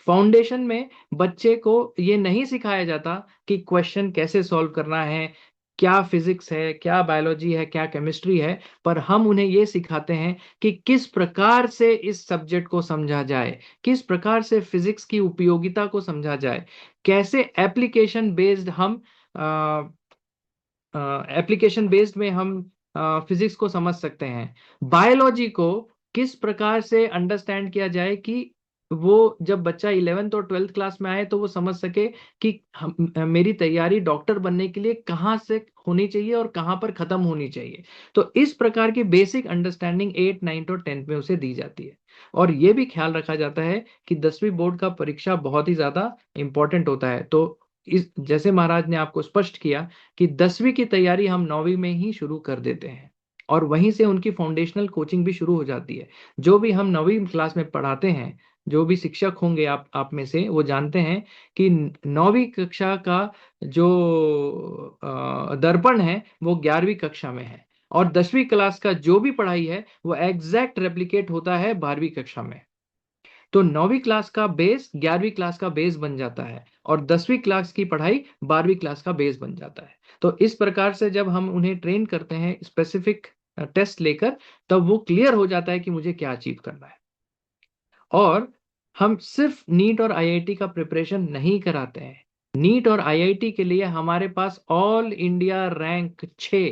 फाउंडेशन में बच्चे को ये नहीं सिखाया जाता कि क्वेश्चन कैसे सॉल्व करना है, क्या फिजिक्स है, क्या बायोलॉजी है, क्या केमिस्ट्री है, पर हम उन्हें ये सिखाते हैं कि किस प्रकार से इस सब्जेक्ट को समझा जाए, किस प्रकार से फिजिक्स की उपयोगिता को समझा जाए, कैसे एप्लीकेशन बेस्ड में हम फिजिक्स को समझ सकते हैं, बायोलॉजी को किस प्रकार से अंडरस्टैंड किया जाए कि वो जब बच्चा 11th और 12th क्लास में आए तो वो समझ सके कि मेरी तैयारी डॉक्टर बनने के लिए कहाँ से होनी चाहिए और कहाँ पर खत्म होनी चाहिए। तो इस प्रकार की बेसिक अंडरस्टैंडिंग 8, 9 और 10 में उसे दी जाती है। और ये भी ख्याल रखा जाता है कि 10वीं बोर्ड का परीक्षा बहुत ही ज्यादा इंपॉर्टेंट होता है। तो इस जैसे महाराज ने आपको स्पष्ट किया कि 10वीं की तैयारी हम 9वीं में ही शुरू कर देते हैं, और वहीं से उनकी फाउंडेशनल कोचिंग भी शुरू हो जाती है। जो भी हम 9वीं क्लास में पढ़ाते हैं, जो भी शिक्षक होंगे आप में से, वो जानते हैं कि 9वीं कक्षा का जो दर्पण है वो 11वीं कक्षा में है, और 10वीं क्लास का जो भी पढ़ाई है वो एग्जैक्ट रेप्लिकेट होता है 12वीं कक्षा में। तो 9वीं क्लास का बेस 11वीं क्लास का बेस बन जाता है और 10वीं क्लास की पढ़ाई 12वीं क्लास का बेस बन जाता है। तो इस प्रकार से जब हम उन्हें ट्रेन करते हैं स्पेसिफिक टेस्ट लेकर, तब वो क्लियर हो जाता है कि मुझे क्या अचीव करना है। और हम सिर्फ नीट और आईआईटी का प्रिपरेशन नहीं कराते हैं। नीट और आईआईटी के लिए हमारे पास ऑल इंडिया रैंक 6,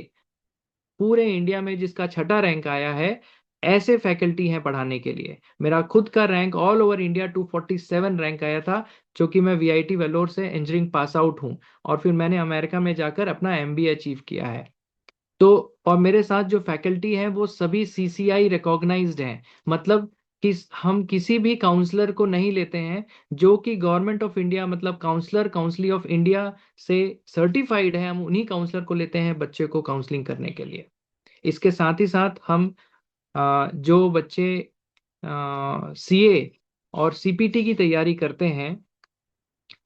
पूरे इंडिया में जिसका छठा रैंक आया है, ऐसे फैकल्टी हैं पढ़ाने के लिए। मेरा खुद का rank all over India 247 rank आया था, जो कि मैं वीआईटी वेलोर से इंजीनियरिंग पास आउट हूं, और फिर मैंने अमेरिका में जाकर अपना एमबीए अचीव किया है। तो और मेरे साथ जो फैकल्टी है वो सभी सीसीआई रिकॉग्नाइज्ड हैं। मतलब कि हम किसी भी काउंसलर को नहीं लेते हैं जो कि गवर्नमेंट ऑफ इंडिया, मतलब काउंसिल ऑफ इंडिया से सर्टिफाइड है। हम उन्हीं काउंसलर को लेते हैं बच्चे को काउंसलिंग करने के लिए। इसके साथ ही साथ हम जो बच्चे सीए और सीपीटी की तैयारी करते हैं,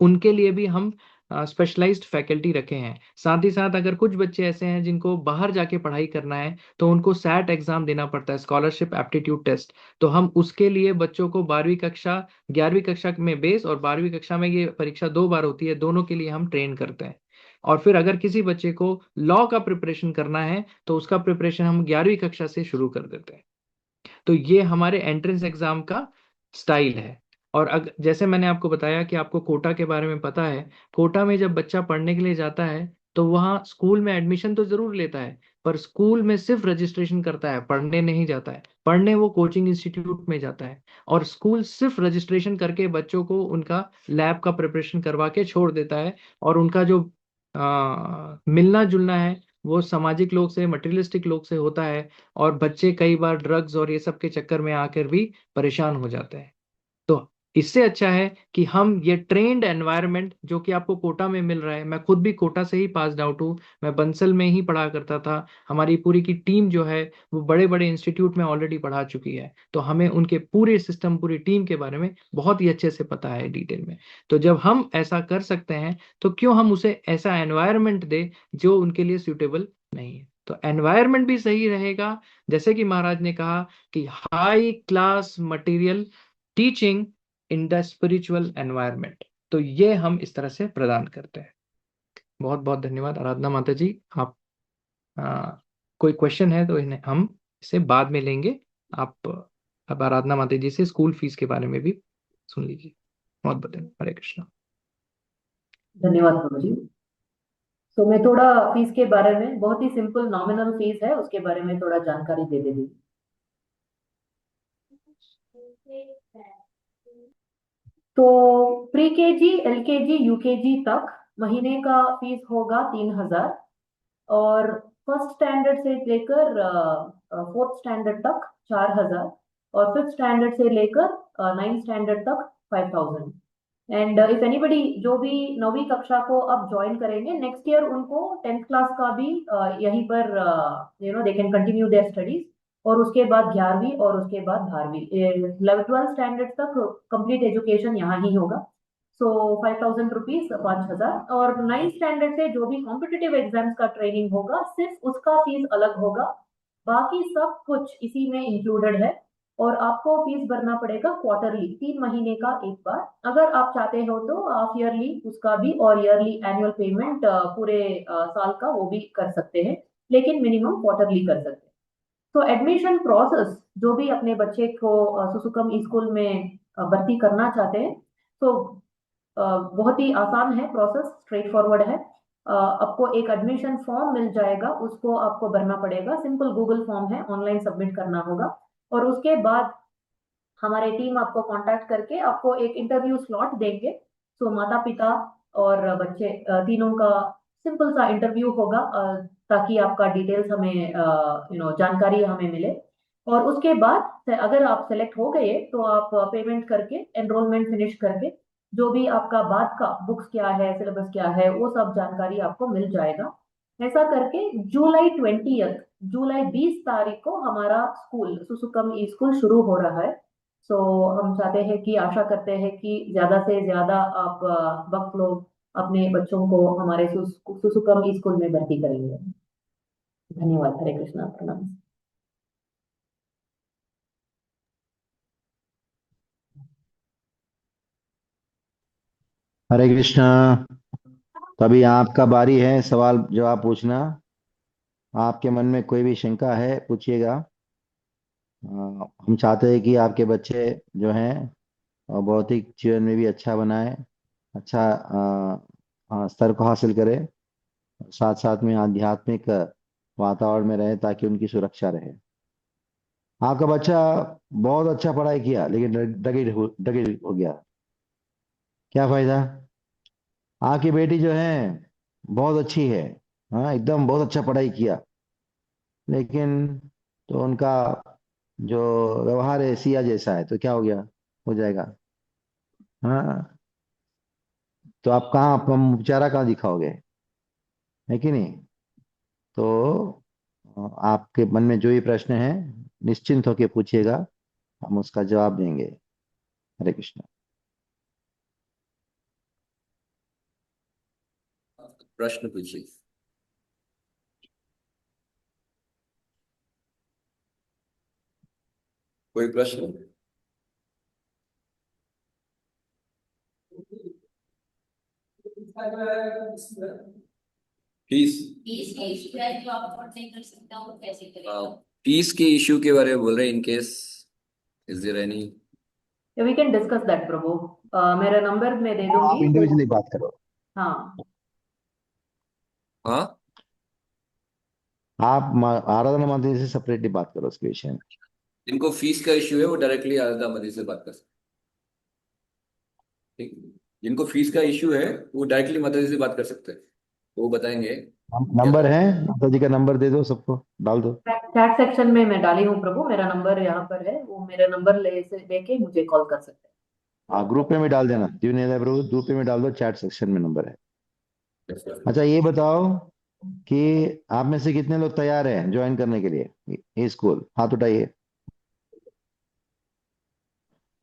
उनके लिए भी हम स्पेशलाइज्ड फैकल्टी रखे हैं। साथ ही साथ अगर कुछ बच्चे ऐसे हैं जिनको बाहर जाके पढ़ाई करना है, तो उनको सैट एग्जाम देना पड़ता है, स्कॉलरशिप एप्टीट्यूड टेस्ट। तो हम उसके लिए बच्चों को 12वीं कक्षा, 11वीं कक्षा में बेस और 12वीं कक्षा में ये परीक्षा 2 बार होती है, दोनों के लिए हम ट्रेन करते हैं। और फिर अगर किसी बच्चे को लॉ का प्रिपरेशन करना है, तो उसका प्रिपरेशन हम 11वीं कक्षा से शुरू कर देते हैं। तो ये हमारे एंट्रेंस एग्जाम का स्टाइल है। और जैसे मैंने आपको बताया कि आपको कोटा के बारे में पता है, कोटा में जब बच्चा पढ़ने के लिए जाता है, तो वहाँ स्कूल में एडमिशन तो जरूर लेता है, पर स्कूल में सिर्फ रजिस्ट्रेशन करता है, पढ़ने नहीं जाता है। पढ़ने वो कोचिंग इंस्टीट्यूट में जाता है, और स्कूल सिर्फ रजिस्ट्रेशन करके बच्चों को उनका लैब का प्रिपरेशन करवा के छोड़ देता है। और उनका जो मिलना जुलना है वो सामाजिक लोग से, मटेरियलिस्टिक लोग से होता है। और बच्चे कई बार ड्रग्स और ये सब के चक्कर में आकर भी परेशान हो जाते हैं। तो इससे अच्छा है कि हम ये ट्रेंड एनवायरनमेंट जो कि आपको कोटा में मिल रहा है, मैं खुद भी कोटा से ही पास आउट हूँ, मैं बंसल में ही पढ़ा करता था। हमारी पूरी की टीम जो है वो बड़े बड़े इंस्टीट्यूट में ऑलरेडी पढ़ा चुकी है, तो हमें उनके पूरे सिस्टम, पूरी टीम के बारे में बहुत ही अच्छे से पता है डिटेल में। तो जब हम ऐसा कर सकते हैं, तो क्यों हम उसे ऐसा एनवायरनमेंट दे जो उनके लिए सूटेबल नहीं है। तो एनवायरनमेंट भी सही रहेगा, जैसे कि महाराज ने कहा कि high class material teaching in the spiritual environment. तो ये हम इस तरह से प्रदान करते हैं। बहुत बहुत धन्यवाद आराधना माता जी। आप कोई क्वेश्चन है तो इन्हें हम इसे बाद में लेंगे। आप अब आराधना माता जी से स्कूल फीस के बारे में भी सुन लीजिए। बहुत बहुत धन्यवाद। हरे कृष्णा। धन्यवाद प्रभु जी। तो मैं थोड़ा फीस के बारे में, बहुत ही सिंपल नॉमिनल फीस है, उसके बारे में थोड़ा जानकारी दे देती। तो प्री केजी, एलकेजी, यूकेजी तक महीने का फीस होगा 3,000, और फर्स्ट स्टैंडर्ड से लेकर फोर्थ स्टैंडर्ड तक 4,000, और फिफ्थ स्टैंडर्ड से लेकर 9th स्टैंडर्ड तक 5,000। एंड इफ एनीबडी जो भी 9वीं कक्षा को अब ज्वाइन करेंगे नेक्स्ट ईयर, उनको 10th क्लास का भी यहीं पर they can continue their studies, और उसके बाद 11वीं, और उसके बाद 12वीं, 12th स्टैंडर्ड तक कंप्लीट एजुकेशन यहाँ ही होगा। सो 5,000 रुपीज, 5,000। और 9th स्टैंडर्ड से जो भी कॉम्पिटिटिव एग्जाम्स का ट्रेनिंग होगा, सिर्फ उसका फीस अलग होगा, बाकी सब कुछ इसी में इंक्लूडेड है। और आपको फीस भरना पड़ेगा क्वार्टरली, 3 महीने का एक बार। अगर आप चाहते हो तो हाफ ईयरली उसका भी, और ईयरली एनुअल पेमेंट पूरे साल का वो भी कर सकते हैं, लेकिन मिनिमम क्वार्टरली कर सकते हैं। तो एडमिशन प्रोसेस, जो भी अपने बच्चे को सुसुकम स्कूल में भर्ती करना चाहते हैं, तो बहुत ही आसान है प्रोसेस, स्ट्रेट फॉरवर्ड है। आपको एक एडमिशन फॉर्म मिल जाएगा, उसको आपको भरना पड़ेगा, सिंपल गूगल फॉर्म है, ऑनलाइन सबमिट करना होगा। और उसके बाद हमारे टीम आपको कांटेक्ट करके आपको एक इंटरव्यू स्लॉट देंगे। सो माता पिता और बच्चे तीनों का सिंपल सा इंटरव्यू होगा, ताकि आपका डिटेल्स हमें जानकारी हमें मिले। और उसके बाद अगर आप सेलेक्ट हो गए, तो आप पेमेंट करके, एनरोलमेंट फिनिश करके, जो भी आपका बाद का बुक्स क्या है, सिलेबस क्या है, वो सब जानकारी आपको मिल जाएगा। ऐसा करके जुलाई 20 तारीख को हमारा स्कूल, सुसुकम ई स्कूल शुरू हो रहा है। सो हम चाहते हैं कि, आशा करते हैं कि ज्यादा से ज्यादा आप वक्त लोग अपने बच्चों को हमारे सुसुकम ई स्कूल में भर्ती करेंगे। धन्यवाद। हरे कृष्णा, प्रणाम। हरे कृष्णा। तभी आपका बारी है सवाल जवाब पूछना। आपके मन में कोई भी शंका है पूछिएगा। हम चाहते हैं कि आपके बच्चे जो हैं भौतिक जीवन में भी अच्छा बनाए, अच्छा स्तर को हासिल करें, साथ साथ में आध्यात्मिक वातावरण में रहे ताकि उनकी सुरक्षा रहे। आपका बच्चा बहुत अच्छा पढ़ाई किया लेकिन डगे हो गया, क्या फायदा। आपकी बेटी जो है बहुत अच्छी है, हाँ एकदम बहुत अच्छा पढ़ाई किया, लेकिन तो उनका जो व्यवहार है सिया जैसा है, तो क्या हो गया, हो जाएगा। हाँ, तो आप कहाँ अपना बेचारा कहाँ दिखाओगे, है कि नहीं। तो आपके मन में जो भी प्रश्न है निश्चिंत होकर पूछिएगा, हम उसका जवाब देंगे। हरे कृष्ण। प्रश्न पूछिए। कोई प्रश्न? फीस। फीस के इश्यू के बारे में बोल रहे हैं, in case is there any? We can discuss that Prabhu. मेरा नंबर मैं दे आप दूंगी तो। इंडिविजुअली बात करो। हाँ। हाँ, आप आराधना मंदिर से सेपरेटली बात करो उसके विषय में। जिनको फीस का इश्यू है वो डायरेक्टली आरदा मदी से बात कर सकते हैं। ठीक, जिनको फीस का इश्यू है वो डायरेक्टली माता जी से बात कर सकते हैं, वो बताएंगे क्या नंबर करना है, माता जी का नंबर दे दो, सबको डाल दो। चैट सेक्शन में मैं डाली हूँ प्रभु, मेरा नंबर यहाँ पर है, वो मेरा नंबर लेके मुझे कॉल कर सकते हैं। हाँ, ग्रुप में भी डाल देना, दिव्य प्रभु ग्रुप में डाल दो, चैट सेक्शन में नंबर है। है। अच्छा ये बताओ कि आप में से कितने लोग तैयार हैं ज्वाइन करने के लिए ये स्कूल, हाथ उठाइए।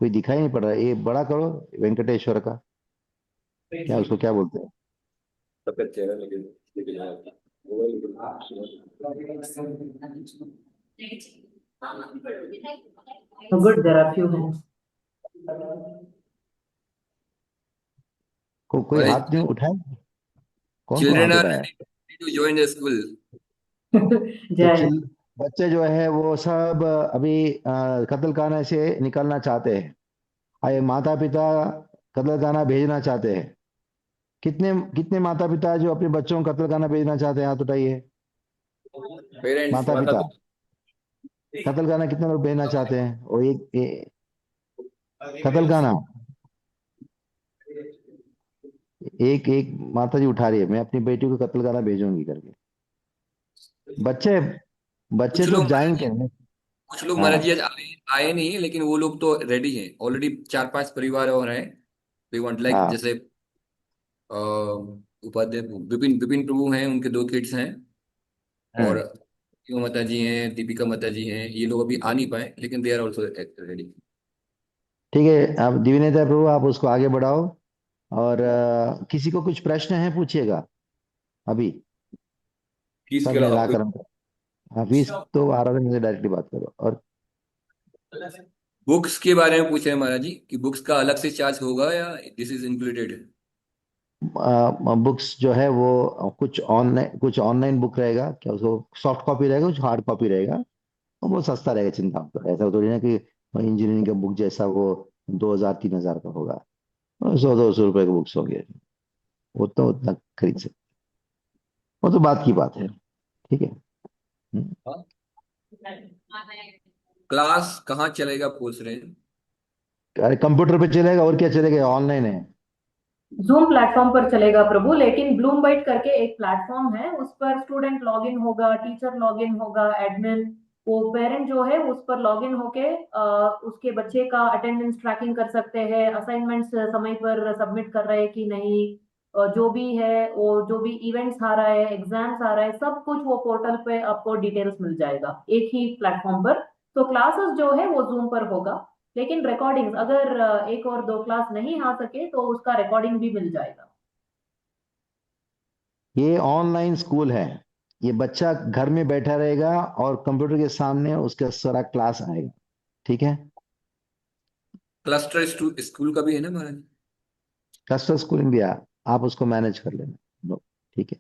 कोई दिखाई नहीं पड़ रहा है, ये बड़ा करो वेंकटेश्वर का, क्या उसको क्या बोलते हैं। सफेद चेहरा लेके जाओ। गुड, देयर आर फ्यू हैं। कोई हाथ नहीं उठाया, कौन कौन चिल्ड्रन हाथ आर उठाया। Ready to join the school. तो जय। बच्चे जो है वो सब अभी कत्ल खाने से निकलना चाहते हैं, आए माता पिता कत्ल खाना भेजना चाहते हैं। कितने कितने माता पिता जो अपने बच्चों को कत्ल खाना भेजना चाहते हैं, हाथ उठाइए। पेरेंट्स, माता माता पिता पिता। कत्ल खाना कितने लोग भेजना चाहते हैं, और कत्ल खाना एक एक माता जी उठा रही है, मैं अपनी बेटी को कत्ल खाना भेजूंगी करके। बच्चे बच्चे कुछ तो लोग जाएंगे। कुछ लोग महाराज जी हाँ आज आए नहीं, लेकिन वो लोग तो रेडी हैं ऑलरेडी। चार पांच परिवार और हैं। वी वांट लाइक हाँ। जैसे उपाध्याय विपिन विपिन प्रभु हैं, उनके दो किड्स हैं। और हम्म। क्यों माता जी हैं, दीपिका माता जी हैं, ये लोग अभी आ नहीं पाए लेकिन दे आर ऑल्सो रेडी। ठीक है, आप दिव्यनेता प्रभु आप उसको आगे बढ़ाओ, और किसी को कुछ प्रश्न है पूछिएगा अभी, फीस सब के अलावा कोई? मिलाकर हम। अभी तो आराधना से डायरेक्टली बात करो। और बुक्स के बारे में पूछ रहे हैं महाराज जी कि बुक्स का अलग से चार्ज होगा या दिस इज इंक्लूडेड? बुक्स जो है वो कुछ ऑनलाइन बुक रहेगा, क्या उसको सॉफ्ट कॉपी रहेगा, कुछ हार्ड कॉपी रहेगा, और वो सस्ता रहेगा, चिंता मत करो। ऐसा थोड़ी ना कि इंजीनियरिंग का बुक जैसा वो 2,000 3,000 का होगा। 100 200 रुपए के बुक्स होंगे, वो तो उतना खरीद सकते। वो तो बात की बात है, ठीक है। क्लास कहाँ चलेगा पूछ रहे हैं। अरे कंप्यूटर पे चलेगा, और क्या चलेगा, ऑनलाइन है। जूम प्लेटफॉर्म पर चलेगा प्रभु, लेकिन ब्लूम बाइट करके एक प्लेटफॉर्म है, उस पर स्टूडेंट लॉगिन होगा, टीचर लॉगिन होगा, एडमिन, वो पेरेंट जो है उस पर लॉगिन होके उसके बच्चे का अटेंडेंस ट्रैकिंग कर सकते हैं, असाइनमेंट्स समय पर सबमिट कर रहे हैं कि नहीं, जो भी है वो जो भी इवेंट्स आ रहा है, एग्जाम्स आ रहा है, सब कुछ वो पोर्टल पे आपको डिटेल्स मिल जाएगा एक ही प्लेटफॉर्म पर। तो क्लासेस जो है वो जूम पर होगा, लेकिन रिकॉर्डिंग्स अगर एक और दो क्लास नहीं आ सके तो उसका रिकॉर्डिंग भी मिल जाएगा। ये ऑनलाइन स्कूल है, ये बच्चा घर में बैठा रहेगा और कंप्यूटर के सामने उसका सारा क्लास आएगा, ठीक है। क्लस्टर स्कूल का भी है ना महाराज? क्लस्टर स्कूलिंग भी आप उसको मैनेज कर लेना। लो, ठीक है।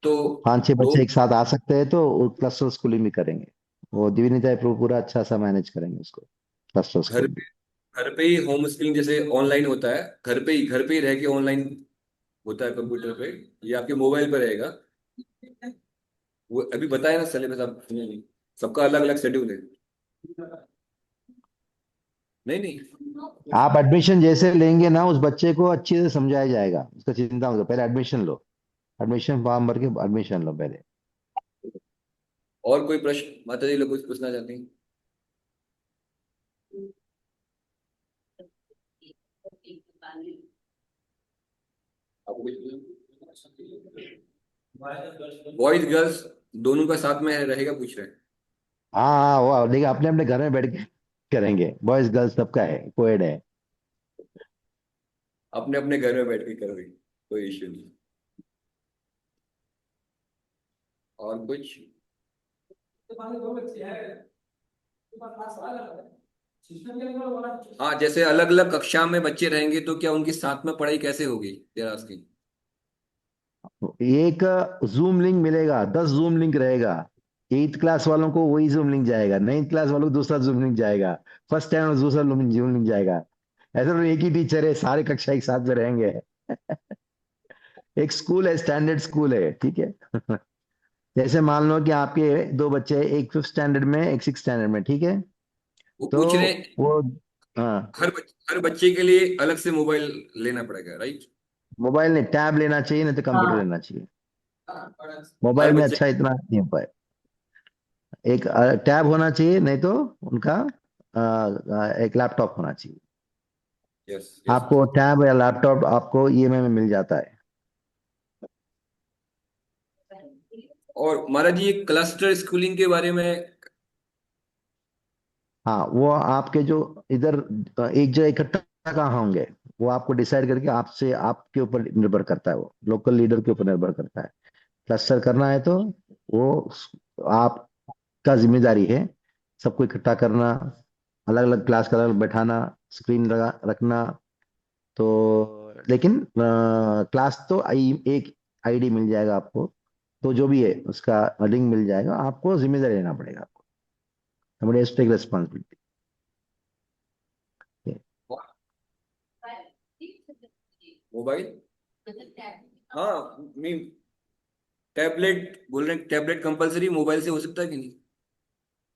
तो 5-6 दो बच्चे एक साथ आ सकते हैं तो वो क्लस्टर स्कूलिंग भी करेंगे। वो दिविनीताई प्रभु पूरा अच्छा सा मैनेज करेंगे उसको, क्लस्टर घर स्कूल भी। पे घर पे ही होम स्कूलिंग जैसे ऑनलाइन होता है, घर पे ही रह के ऑनलाइन होता है कंप्यूटर पे, ये आपके मोबाइल पे रहेगा। वो अभी बताया ना सिलेबस, आप सुने नहीं? सबका अलग अलग शेड्यूल है। नहीं नहीं। आप एडमिशन जैसे लेंगे ना, उस बच्चे को अच्छे से समझाया जाएगा, उसका चिंता मत करो, पहले एडमिशन लो। एडमिशन फॉर्म भर के एडमिशन लो पहले। और कोई प्रश्न माता जी लोग कुछ पूछना चाहते हैं? आपको कुछ बॉयज गर्ल्स दोनों का साथ में रहेगा, पूछ रहे हैं। हाँ हाँ, वो देखिए अपने अपने घर में बैठ के करेंगे, बॉयज गर्ल्स सबका है, कोएड है। अपने अपने घर में बैठ के कर रही, कोई इश्यू नहीं। और कुछ? हाँ, जैसे अलग अलग कक्षा में बच्चे रहेंगे तो क्या उनकी साथ में पढ़ाई कैसे होगी, तेरा आस्किंग? एक जूम लिंक मिलेगा, 10 जूम लिंक रहेगा। 8th क्लास वालों को वही जूम लिंक जाएगा, 9th क्लास वालों को दूसरा जूम लिंक जाएगा, फर्स्ट टाइम दूसरा जूम लिंक जाएगा। ऐसा तो एक ही टीचर है, सारे कक्षा एक साथ में रहेंगे। एक स्कूल है, स्टैंडर्ड स्कूल है, ठीक है। जैसे मान लो कि आपके दो बच्चे हैं, एक 5th स्टैंडर्ड में, एक 6th स्टैंडर्ड में, ठीक है। वो तो पूछ रहे हैं, वो, हाँ, हर बच्चे के लिए अलग से मोबाइल लेना पड़ेगा, राइट? मोबाइल नहीं, टैब लेना चाहिए, नहीं तो कंप्यूटर हाँ। लेना चाहिए। हर मोबाइल में बच्चे। अच्छा इतना नहीं हो पाए। एक टैब होना चाहिए, नहीं तो उनका एक लैपटॉप होना चाहिए। Yes yes. आपको टैब या लैपटॉप आपको ईएमआई में मिल जाता है। और महाराज जी, ये क्लस्टर स्कूलिंग के बारे में। हाँ, वो आपके जो इधर एक जगह इकट्ठा कहाँ होंगे, वो आपको डिसाइड करके आपसे, आपके ऊपर निर्भर करता है, वो लोकल लीडर के ऊपर निर्भर करता है। क्लस्टर करना है तो वो आपका जिम्मेदारी है, सबको इकट्ठा करना, अलग अलग क्लास का अलग बैठाना, स्क्रीन लगा रखना। तो लेकिन क्लास तो एक आईडी मिल जाएगा आपको, तो जो भी है उसका लिंक मिल जाएगा, आपको जिम्मेदारी लेना पड़ेगा आपको। हमारे टेक रेस्पॉन्सिबिलिटी। मोबाइल, हाँ, नहीं, टैबलेट बोल रहे हैं, टैबलेट कंपलसरी मोबाइल से हो सकता है कि नहीं?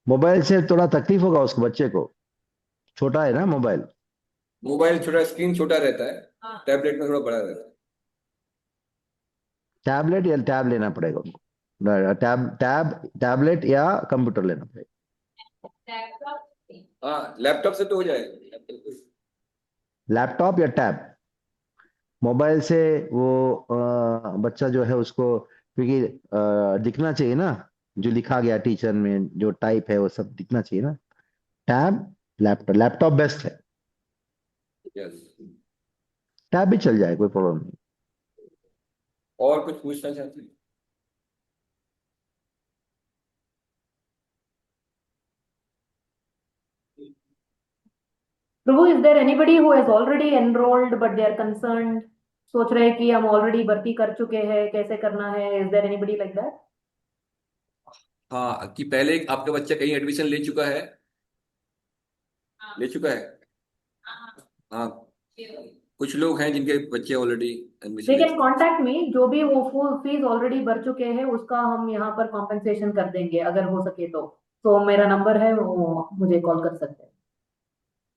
मोबाइल से थोड़ा तकलीफ होगा उसको, बच्चे को, छोटा है ना मोबाइल। मोबाइल छोटा, स्क्रीन छोटा रहता है, टैबलेट में थोड़ा बड़ा रहता है। टैबलेट या टैब लेना पड़ेगा उनको, टैबलेट या कंप्यूटर लेना पड़ेगा। हाँ, लैपटॉप से तो हो जाएगा। लैपटॉप या टैब। मोबाइल से वो बच्चा जो है उसको, क्योंकि दिखना चाहिए ना, जो लिखा गया टीचर में जो टाइप है वो सब दिखना चाहिए ना। टैब, लैपटॉप बेस्ट है। यस। टैब भी चल जाए, कोई प्रॉब्लम नहीं। और कुछ पूछना चाहते हैं? Prabhu, is there anybody who has already enrolled but they are concerned, सोच रहे हैं कि हम ऑलरेडी भर्ती कर चुके हैं, कैसे करना है? Is there anybody like that? हाँ, कि पहले आपका बच्चा कहीं एडमिशन ले चुका है? ले चुका है। हाँ, कुछ लोग हैं जिनके बच्चे ऑलरेडी एडमिशन दे ले कैन चुके कांटेक्ट मी, जो भी वो फुल फीस ऑलरेडी भर चुके हैं उसका हम यहाँ पर कॉम्पेंसेशन कर देंगे अगर हो सके तो मेरा नंबर है, वो मुझे कॉल कर सकते हैं। हैं।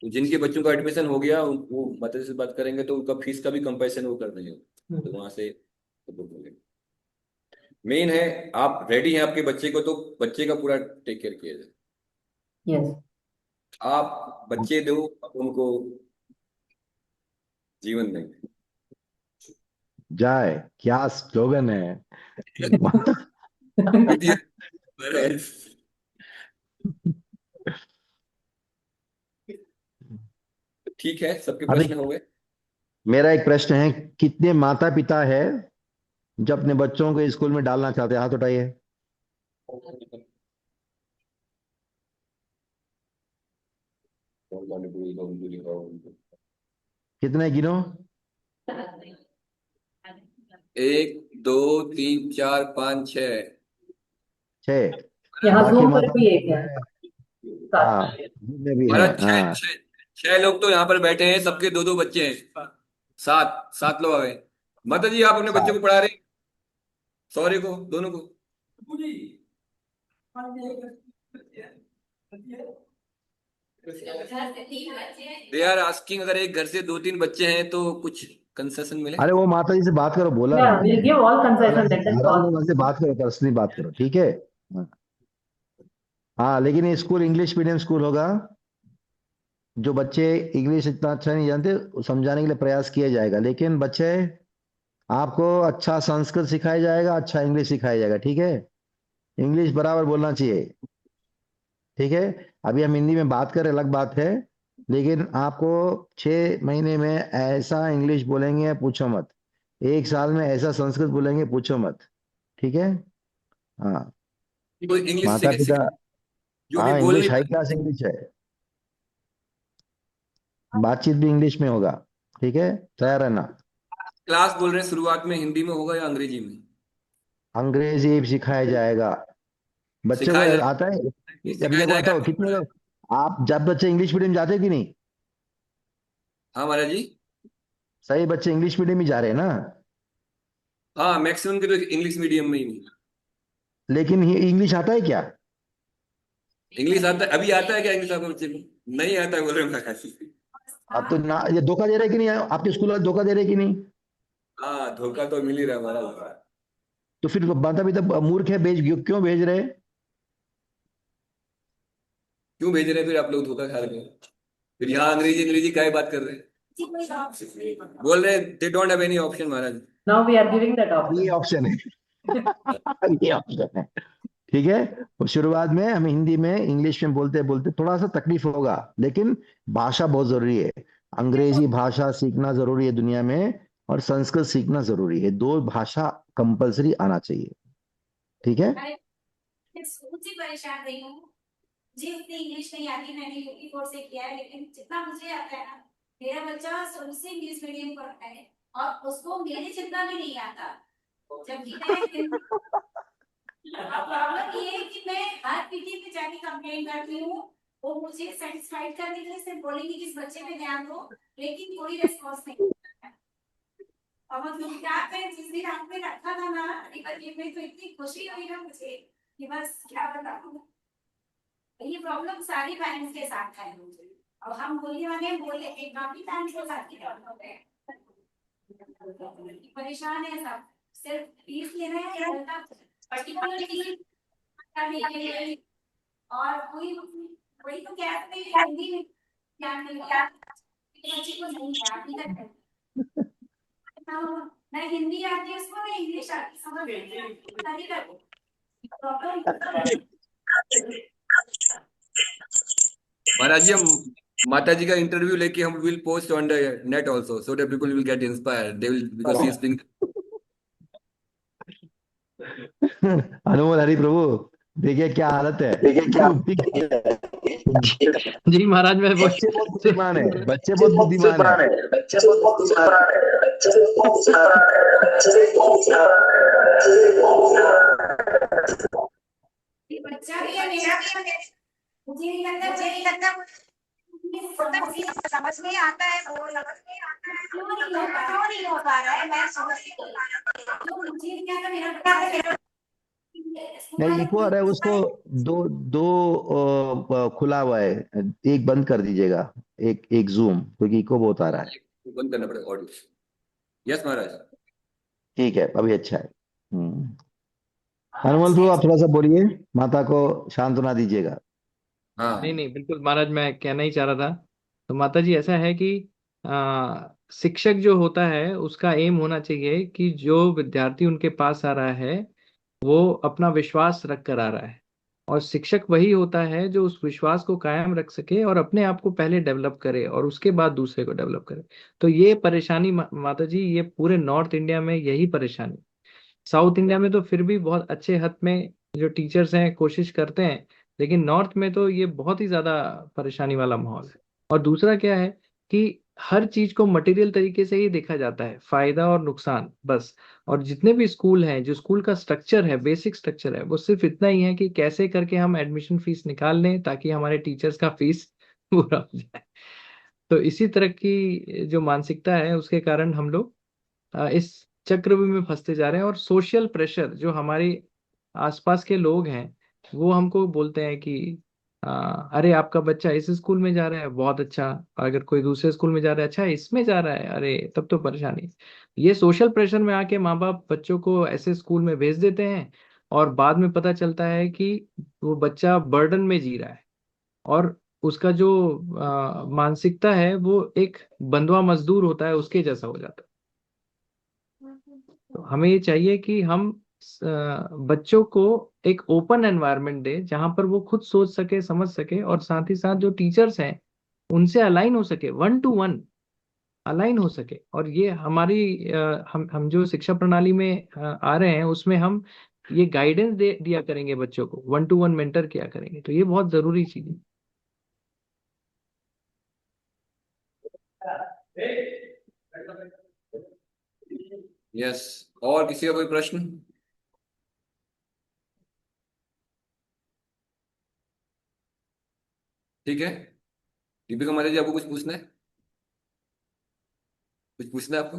तो जिनके बच्चों का एडमिशन हो गया वो मदद से बात करेंगे तो उनका फीस का भी कंपेरिजन वो कर देंगे, तो हम्म। वहां से तो बोल देंगे। मेन है, आप रेडी हैं आपके बच्चे को तो बच्चे का पूरा टेक केयर किया जाए। यस। आप बच्चे दो, आप उनको जीवन देंगे। जाए, क्या स्लोगन है। विद्या पर। ठीक है, सबके अभी प्रश्न हो गए। मेरा एक प्रश्न है, कितने माता पिता है जो अपने बच्चों को स्कूल में डालना चाहते हैं, हाथ उठाइए। कितने गिनो। एक, दो, तीन, चार, पाँच, छः। 6। यहाँ बाकी जूम पर माता भी जी एक है, है। 7। हाँ, जितने भी हैं, महाराज छः हाँ। छः छः लोग तो यहाँ पर बैठे हैं, सबके दो दो बच्चे हैं। सात सात लोग आ गए। माता जी आप अपने बच्चे को 7। पढ़ा रहे, सौर्य को, दोनों को। दे आर आस्किंग, अगर एक घर से दो तीन बच्चे हैं तो कुछ कंसेशन मिले। अरे वो माता जी से बात करो, बोला ना Yeah, मैंने। we'll give all concession, let them महाराज call. लोगों से बात करो, पर्सनली बात करो, ठीक है। हाँ। हाँ, लेकिन ये स्कूल इंग्लिश मीडियम स्कूल होगा। जो बच्चे इंग्लिश इतना अच्छा नहीं जानते, समझाने के लिए प्रयास किया जाएगा, लेकिन बच्चे, आपको अच्छा संस्कृत सिखाया जाएगा, अच्छा इंग्लिश सिखाया जाएगा, ठीक है। इंग्लिश बराबर बोलना चाहिए, ठीक है। अभी हम हिंदी में बात करें, अलग बात है, लेकिन आपको 6 महीने में ऐसा इंग्लिश बोलेंगे, पूछो मत। 1 साल में ऐसा संस्कृत बोलेंगे, पूछो मत, ठीक है। हाँ। तो इंग्लिश माता पिता। सीखे, जो भी हाँ, बोल नहीं इंग्लिश हाई पाए। क्लास इंग्लिश है। बातचीत भी इंग्लिश में होगा, ठीक है। तैयार रहना। क्लास बोल रहे हैं, शुरुआत में हिंदी में होगा या अंग्रेजी में? अंग्रेजी भी सिखाया जाएगा। बच्चे को सिखाया जाएगा। आता है। अभी सिखाया देखो, जाएगा। बताओ कितने लोग, आप जब बच्चे इंग्लिश मीडियम जाते हैं कि नहीं? हाँ महाराज जी। सही बच्चे इंग्लिश मीडियम ही जा रहे हैं ना। हाँ मैक्सिमम के तो इंग्लिश मीडियम में ही नहीं। लेकिन इंग्लिश आता है क्या? इंग्लिश आता है, अभी आता है क्या इंग्लिश आपके बच्चे को? नहीं आता है बोल रहे हैं महाराज। अब तो ना, ये धोखा दे रहे कि नहीं, आपके स्कूल वाले धोखा दे रहे कि नहीं? हाँ धोखा तो मिल ही रहा है महाराज। तो फिर माता पिता मूर्ख है, क्यों भेज रहे हैं? क्यों भेज रहे हैं फिर आप लोग धोखा खा रहे हैं? फिर यहाँ अंग्रेजी अंग्रेजी क्या बात कर रहे हैं? बोल रहे हैं they don't have any option Maharaj. Now we are giving that अब ये option. ऑप्शन है। ये ऑप्शन है, ठीक है। और शुरुआत में हम हिंदी में इंग्लिश में बोलते बोलते थोड़ा सा तकलीफ होगा, लेकिन भाषा बहुत जरूरी है। अंग्रेजी भाषा सीखना जरूरी है दुनिया में, और संस्कृत सीखना जरूरी है। 2 भाषा कंपलसरी आना चाहिए, ठीक है। मैं स्कूल से परेशान रही हूँ। मुझे उतनी इंग्लिश नहीं आती, मैंने यूपी बोर्ड से किया है, लेकिन जितना मुझे आता है ना, मेरा बच्चा शुरू से इंग्लिश मीडियम पढ़ता है और उसको मेरे जितना भी नहीं आता। जबकि मैं प्रॉब्लम ये है कि मैं हर पीटी पे जाके कंप्लेन करती हूँ, वो मुझे सेटिस्फाइड करने के लिए सिर्फ बोलेंगे कि इस बच्चे पे ध्यान दो, लेकिन कोई रिस्पॉन्स नहीं। और मतलब क्या करें, जिस दिन आपने रखा था ना रिपब्लिक में, तो इतनी खुशी हुई ना मुझे कि बस क्या बताऊं। ये प्रॉब्लम सारी पेरेंट्स के साथ है। अब हम बोलने वाले हैं, बोले एक काफी पेरेंट्स के साथ की प्रॉब्लम है, परेशान है सब, सिर्फ फीस ले रहे हैं पर्टिकुलर। और कोई कोई तो कहते हैं हिंदी में ज्ञान नहीं है, बच्चे को नहीं है अभी तक। मैं हिंदी आती है उसको, मैं इंग्लिश आती समझ नहीं करो। महाराज जी हम माता जी का इंटरव्यू लेके हम will post on the net also, so that people will get inspired, they will, because she is being. Anmol Hari Prabhu, देखिए क्या हालत है। जी महाराज, मैं वो बच्चे बहुत बुद्धिमान है, बच्चे बहुत बुद्धिमान है। बच्चा भी है मेरा भी है। मुझे नहीं लगता समझ में आता है, वो क्यों नहीं हो पा रहा है, मैं समझ नहीं। तो मुझे क्या था, मेरा बच्चा नहीं, इको आ रहा है उसको। दो दो खुला हुआ है, एक बंद कर दीजिएगा, एक एक जूम, क्योंकि इको बहुत आ रहा है। बंद करना पड़ेगा ऑडियो। यस महाराज। ठीक है, अभी अच्छा है। अनमोल प्रभु, आप थोड़ा सा बोलिए, माता को सांत्वना दीजिएगा। नहीं हाँ नहीं, बिल्कुल महाराज, मैं कहना ही चाह रहा था। तो माता जी, ऐसा है कि शिक्षक जो होता है उसका एम होना चाहिए कि जो विद्यार्थी उनके पास आ रहा है वो अपना विश्वास रख कर आ रहा है, और शिक्षक वही होता है जो उस विश्वास को कायम रख सके और अपने आप को पहले डेवलप करे और उसके बाद दूसरे को डेवलप करे। तो ये परेशानी माता जी, ये पूरे नॉर्थ इंडिया में यही परेशानी। साउथ इंडिया में तो फिर भी बहुत अच्छे हद में जो टीचर्स हैं कोशिश करते हैं, लेकिन नॉर्थ में तो ये बहुत ही ज्यादा परेशानी वाला माहौल है। और दूसरा क्या है कि हर चीज को मटेरियल तरीके से ही देखा जाता है, फायदा और नुकसान बस। और जितने भी स्कूल हैं, जो स्कूल का स्ट्रक्चर है, बेसिक स्ट्रक्चर है, वो सिर्फ इतना ही है कि कैसे करके हम एडमिशन फीस निकाल लें ताकि हमारे टीचर्स का फीस पूरा हो जाए। तो इसी तरह की जो मानसिकता है उसके कारण हम लोग इस चक्रव्यूह में फंसते जा रहे हैं। और सोशल प्रेशर, जो हमारे आसपास के लोग हैं वो हमको बोलते हैं कि अरे आपका बच्चा इस स्कूल में जा रहा है, बहुत अच्छा। अगर कोई दूसरे स्कूल में जा रहा है, अच्छा इसमें जा रहा है, अरे तब तो परेशानी। ये सोशल प्रेशर में आके माँ बाप बच्चों को ऐसे स्कूल में भेज देते हैं और बाद में पता चलता है कि वो बच्चा बर्डन में जी रहा है। और उसका जो मानसिकता है वो एक बंधुआ मजदूर होता है, उसके जैसा हो जाता है। तो हमें ये चाहिए कि हम बच्चों को एक ओपन एनवायरनमेंट दे जहां पर वो खुद सोच सके, समझ सके, और साथ ही साथ जो टीचर्स हैं उनसे अलाइन हो सके, 1 to 1 अलाइन हो सके। और ये हमारी हम जो शिक्षा प्रणाली में आ रहे हैं उसमें हम ये गाइडेंस दे दिया करेंगे बच्चों को, 1 to 1 मेंटर किया करेंगे। तो ये बहुत जरूरी चीज है। यस, और किसी का कोई प्रश्न? ठीक है, दीपिका माता जी, आपको कुछ पूछना है? कुछ पूछना है आपको?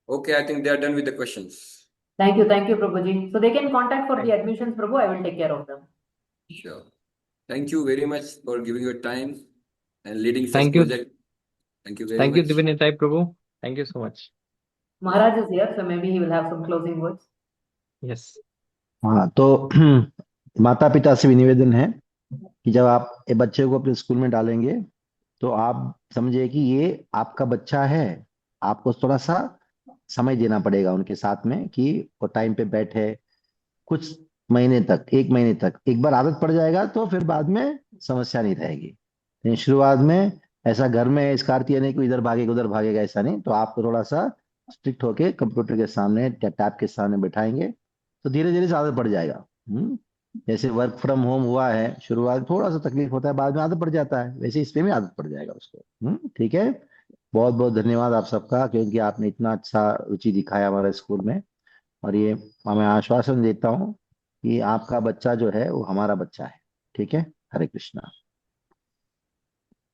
Okay, I think they are done with the questions. Thank you, Prabhuji. So they can contact for the admissions, Prabhu. I will take care of them. Sure. Thank you very much for giving your time and leading such thank you. project. Thank you very thank you much. Divya Nitai Prabhu. Thank you so much. Maharaj is here, so maybe he will have some closing words. Yes. हाँ, तो माता पिता से भी निवेदन है कि जब आप ये बच्चे को अपने स्कूल में डालेंगे तो आप समझिए कि ये आपका बच्चा है। आपको थोड़ा सा समय देना पड़ेगा उनके साथ में कि वो टाइम पे बैठे कुछ महीने तक, 1 महीने तक। एक बार आदत पड़ जाएगा तो फिर बाद में समस्या नहीं रहेगी। लेकिन शुरुआत में ऐसा घर में स्कॉर्पियो नहीं कि इधर भागेगा उधर भागेगा, ऐसा नहीं। तो आपको थोड़ा सा स्ट्रिक्ट होके कंप्यूटर के सामने, टैब के सामने बैठाएंगे तो धीरे धीरे से आदत पड़ जाएगा। जैसे वर्क फ्रॉम होम हुआ है, शुरुआत थोड़ा सा तकलीफ होता है, बाद में आदत पड़ जाता है, वैसे इस पे भी आदत पड़ जाएगा उसको। ठीक है। बहुत बहुत धन्यवाद आप सबका, क्योंकि आपने इतना अच्छा रुचि दिखाया हमारे स्कूल में। और ये मैं आश्वासन देता हूँ कि आपका बच्चा जो है वो हमारा बच्चा है। ठीक है। हरे Krishna.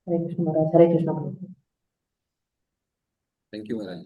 Hare Krishna, Maharaj. Hare Krishna, Prabhu. Thank you, Maharaj.